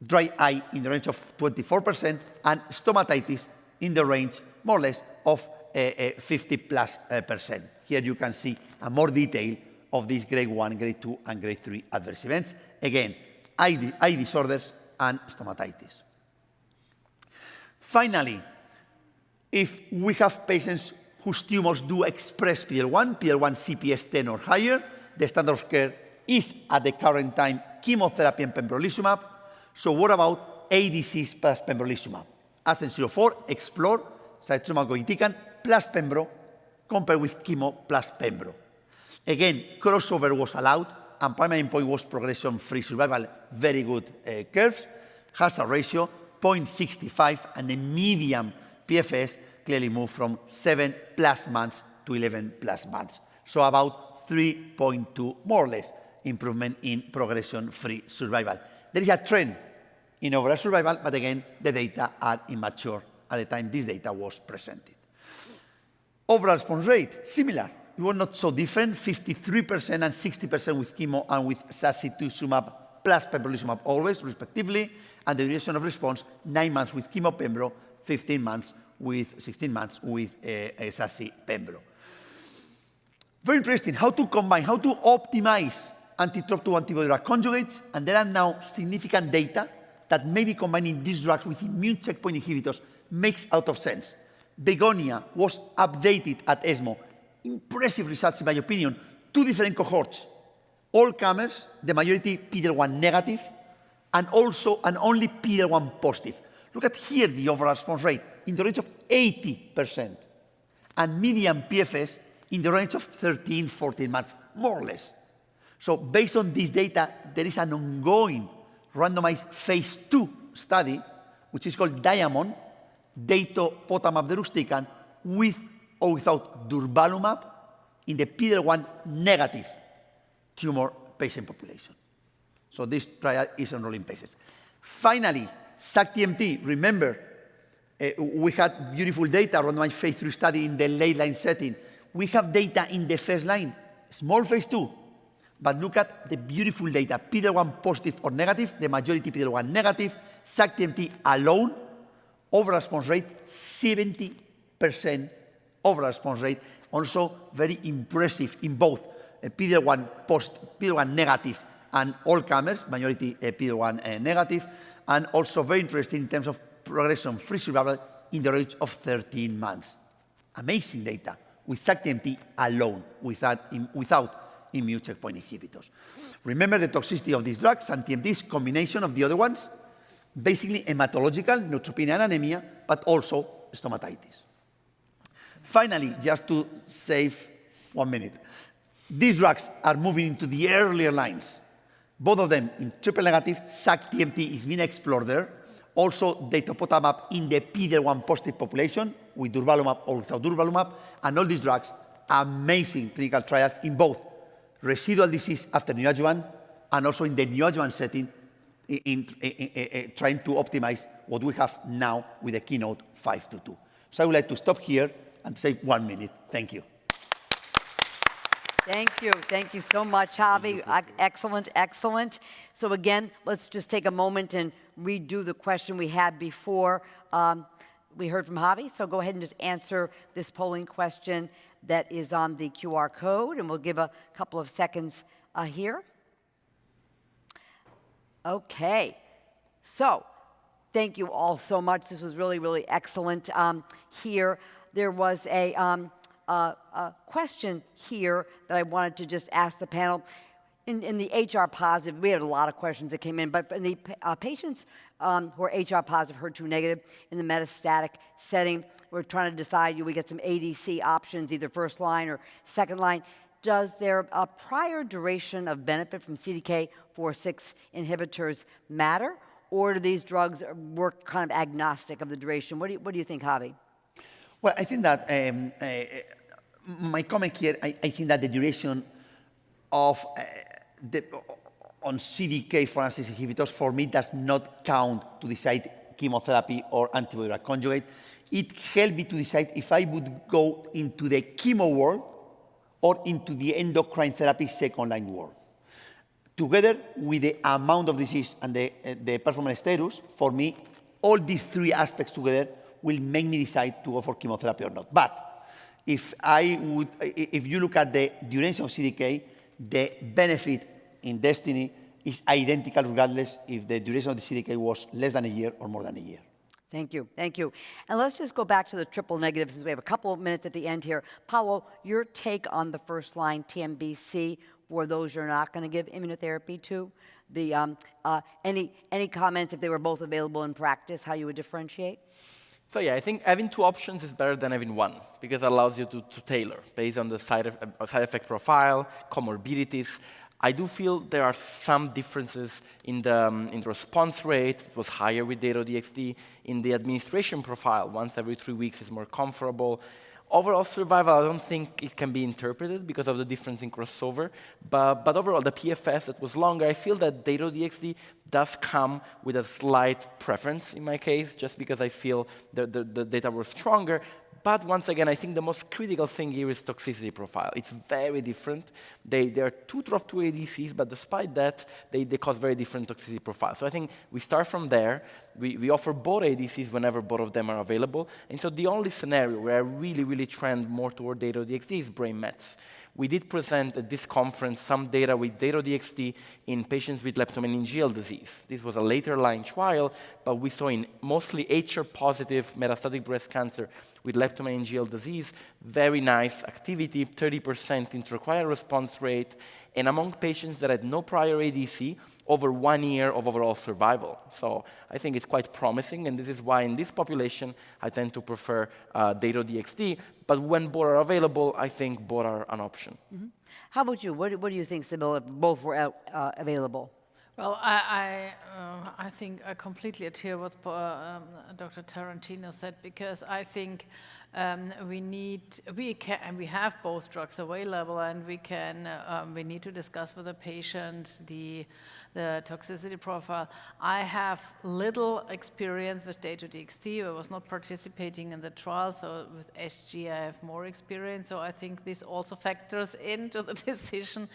dry eye in the range of 24%, and stomatitis in the range, more or less, of 50+%. Here you can see a more detail of these grade 1, grade 2, and grade 3 adverse events. Again, eye disorders and stomatitis. Finally, if we have patients whose tumors do express PD-L1 CPS 10 or higher, the standard of care is, at the current time, chemotherapy and pembrolizumab. So what about ADCs plus pembrolizumab? ASCENT-04, explore sacituzumab govitecan plus pembro compared with chemo plus pembro. Again, crossover was allowed, and primary endpoint was progression-free survival, very good curves. Hazard ratio 0.65, and the median PFS clearly moved from 7+ months to 11+ months. So about 3.2, more or less, improvement in progression-free survival. There is a trend in overall survival, but again, the data are immature at the time this data was presented. Overall response rate, similar. It was not so different, 53% and 60% with chemo and with sacituzumab plus pembrolizumab always, respectively, and the duration of response, 9 months with chemo pembro, 16 months with saci-pembro. Very interesting, how to combine, how to optimize anti-TROP2 antibody-drug conjugates, and there are now significant data that maybe combining these drugs with immune checkpoint inhibitors makes a lot of sense. Begonia was updated at ESMO. Impressive results, in my opinion. 2 different cohorts. All comers, the majority PD-L1 negative, and also and only PD-L1 positive. Look at here the overall response rate in the range of 80%, and median PFS in the range of 13, 14 months, more or less. So based on this data, there is an ongoing randomized phase 2 study, which is called Diamond, datopotamab deruxtecan, with or without durvalumab in the PD-L1 negative tumor patient population. So this trial is enrolling patients. Finally, sac-TMT, remember, we had beautiful data, randomized phase 3 study in the late line setting. We have data in the first line, small phase 2, but look at the beautiful data, PD-L1 positive or negative, the majority PD-L1 negative, sac-TMT alone, overall response rate, 70% overall response rate, also very impressive in both PD-L1 negative and all comers, majority PD-L1 negative, and also very interesting in terms of progression-free survival in the range of 13 months. Amazing data with sac-TMT alone, without immune checkpoint inhibitors. Remember the toxicity of these drugs, and TMT is combination of the other ones, basically hematological, neutropenia and anemia, but also stomatitis. Finally, just to save 1 minute, these drugs are moving into the earlier lines. Both of them in triple negative, sac-TMT is being explored there. Also, datopotamab in the PD-L1 positive population with durvalumab or without durvalumab, and all these drugs, amazing clinical trials in both residual disease after neoadjuvant and also in the neoadjuvant setting trying to optimize what we have now with the KEYNOTE-522. So I would like to stop here and save 1 minute. Thank you. Thank you. Thank you so much, Javi. Excellent, excellent. So again, let's just take a moment and redo the question we had before. We heard from Javi, so go ahead and just answer this polling question that is on the QR code, and we'll give a couple of seconds here. Okay. So thank you all so much. This was really, really excellent. Here, there was a question here that I wanted to just ask the panel. In the HR positive, we had a lot of questions that came in, but in the patients who are HR positive, HER2 negative, in the metastatic setting, we're trying to decide, do we get some ADC options, either first line or second line? Does their prior duration of benefit from CDK4/6 inhibitors matter, or do these drugs work kind of agnostic of the duration? What do you think, Javi? Well, I think that my comment here, I think that the duration of on CDK4/6 inhibitors for me does not count to decide chemotherapy or antibody drug conjugate. It helped me to decide if I would go into the chemo world or into the endocrine therapy second-line world. Together with the amount of disease and the performance status, for me, all these three aspects together will make me decide to go for chemotherapy or not. But if you look at the duration of CDK, the benefit in DESTINY is identical regardless if the duration of the CDK was less than a year or more than a year. Thank you, thank you. And let's just go back to the triple negative since we have a couple of minutes at the end here. Paulo, your take on the first line TNBC for those you're not going to give immunotherapy to? Any comments if they were both available in practice, how you would differentiate? So yeah, I think having two options is better than having one because it allows you to tailor based on the side effect profile, comorbidities. I do feel there are some differences in the response rate. It was higher with Dato-DXd. In the administration profile, once every 3 weeks is more comfortable. Overall survival, I don't think it can be interpreted because of the difference in crossover. But overall, the PFS that was longer, I feel that Dato-DXd does come with a slight preference in my case, just because I feel the data were stronger. But once again, I think the most critical thing here is toxicity profile. It's very different. They are two TROP2 ADCs, but despite that, they cause very different toxicity profiles. So I think we start from there. We offer both ADCs whenever both of them are available. And so the only scenario where I really trend more toward Dato-DXd is brain mets. We did present at this conference some data with Dato-DXd in patients with leptomeningeal disease. This was a later line trial, but we saw in mostly HR-positive metastatic breast cancer with leptomeningeal disease, very nice activity, 30% intraocular response rate, and among patients that had no prior ADC over 1 year of overall survival. So I think it's quite promising, and this is why in this population I tend to prefer Dato-DXd. But when both are available, I think both are an option. Mm-hmm. How about you? What do you think, Sibylle, if both were available? Well, I think I completely adhere with Dr. Tarantino said, because I think we have both drugs available, and we need to discuss with the patient the toxicity profile. I have little experience with Dato-DXd. I was not participating in the trial, so with SG I have more experience. So I think this also factors into the decision,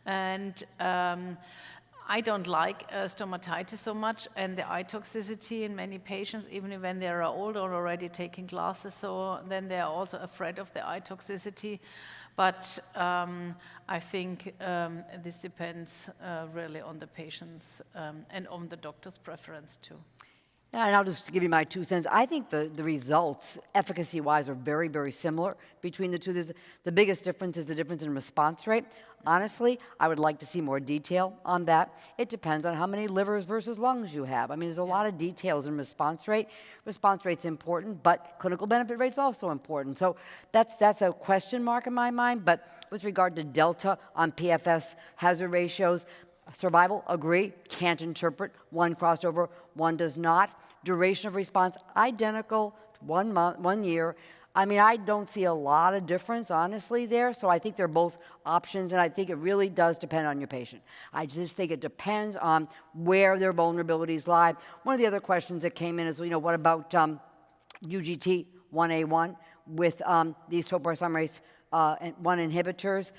and I don't like stomatitis so much, and the eye toxicity in many patients, even when they are old or already taking glasses, so then they are also afraid of the eye toxicity. But I think this depends really on the patients and on the doctor's preference too. And I'll just give you my 2 cents. I think the results, efficacy-wise, are very, very similar between the two. The biggest difference is the difference in response rate. Honestly, I would like to see more detail on that. It depends on how many livers versus lungs you have. I mean, there's a lot of details in response rate. Response rate's important, but clinical benefit rate's also important. So that's a question mark in my mind. But with regard to delta on PFS hazard ratios, survival, agree, can't interpret. One crossed over, one does not. Duration of response, identical, 1 month, 1 year. I mean, I don't see a lot of difference, honestly, there. So I think they're both options, and I think it really does depend on your patient. I just think it depends on where their vulnerabilities lie. One of the other questions that came in is, what about UGT1A1 with these topoisomerase 1 inhibitors?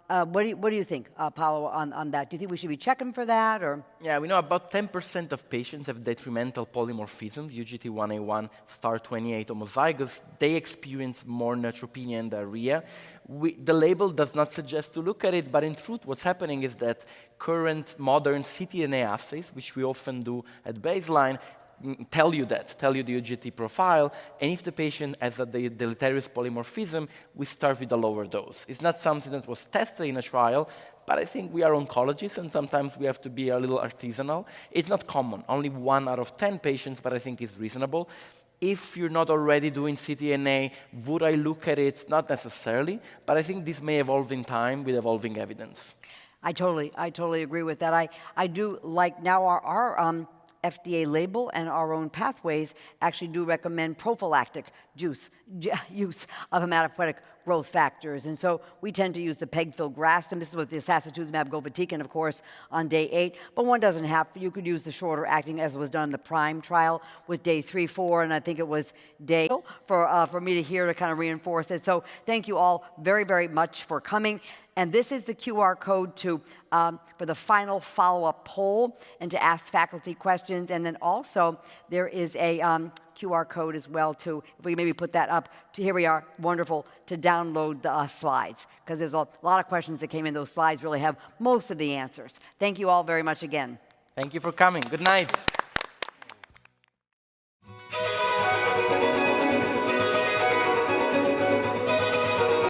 What do you think, Paolo, on that? Do you think we should be checking for that, or? Yeah, we know about 10% of patients have detrimental polymorphisms, UGT1A1, STAR28 homozygous. They experience more neutropenia and diarrhea. The label does not suggest to look at it, but in truth, what's happening is that current modern ctDNA assays, which we often do at baseline, tell you the UGT profile, and if the patient has a deleterious polymorphism, we start with a lower dose. It's not something that was tested in a trial, but I think we are oncologists, and sometimes we have to be a little artisanal. It's not common, only 1 out of 10 patients, but I think it's reasonable. If you're not already doing ctDNA, would I look at it? Not necessarily, but I think this may evolve in time with evolving evidence. I totally agree with that. I do like now our FDA label and our own pathways actually do recommend prophylactic use of hematopoietic growth factors. And so we tend to use the pegfilgrastim. This is with the sacituzumab govitecan, of course, on day 8. But one doesn't have to. You could use the shorter acting, as was done in the PRIME trial with day 3, 4, and I think it was day for me to hear to kind of reinforce it. So thank you all very, very much for coming. And this is the QR code for the final follow-up poll and to ask faculty questions. And then also there is a QR code as well if we maybe put that up, here we are, wonderful, to download the slides. Because there's a lot of questions that came in. Those slides really have most of the answers. Thank you all very much again. Thank you for coming. Good night.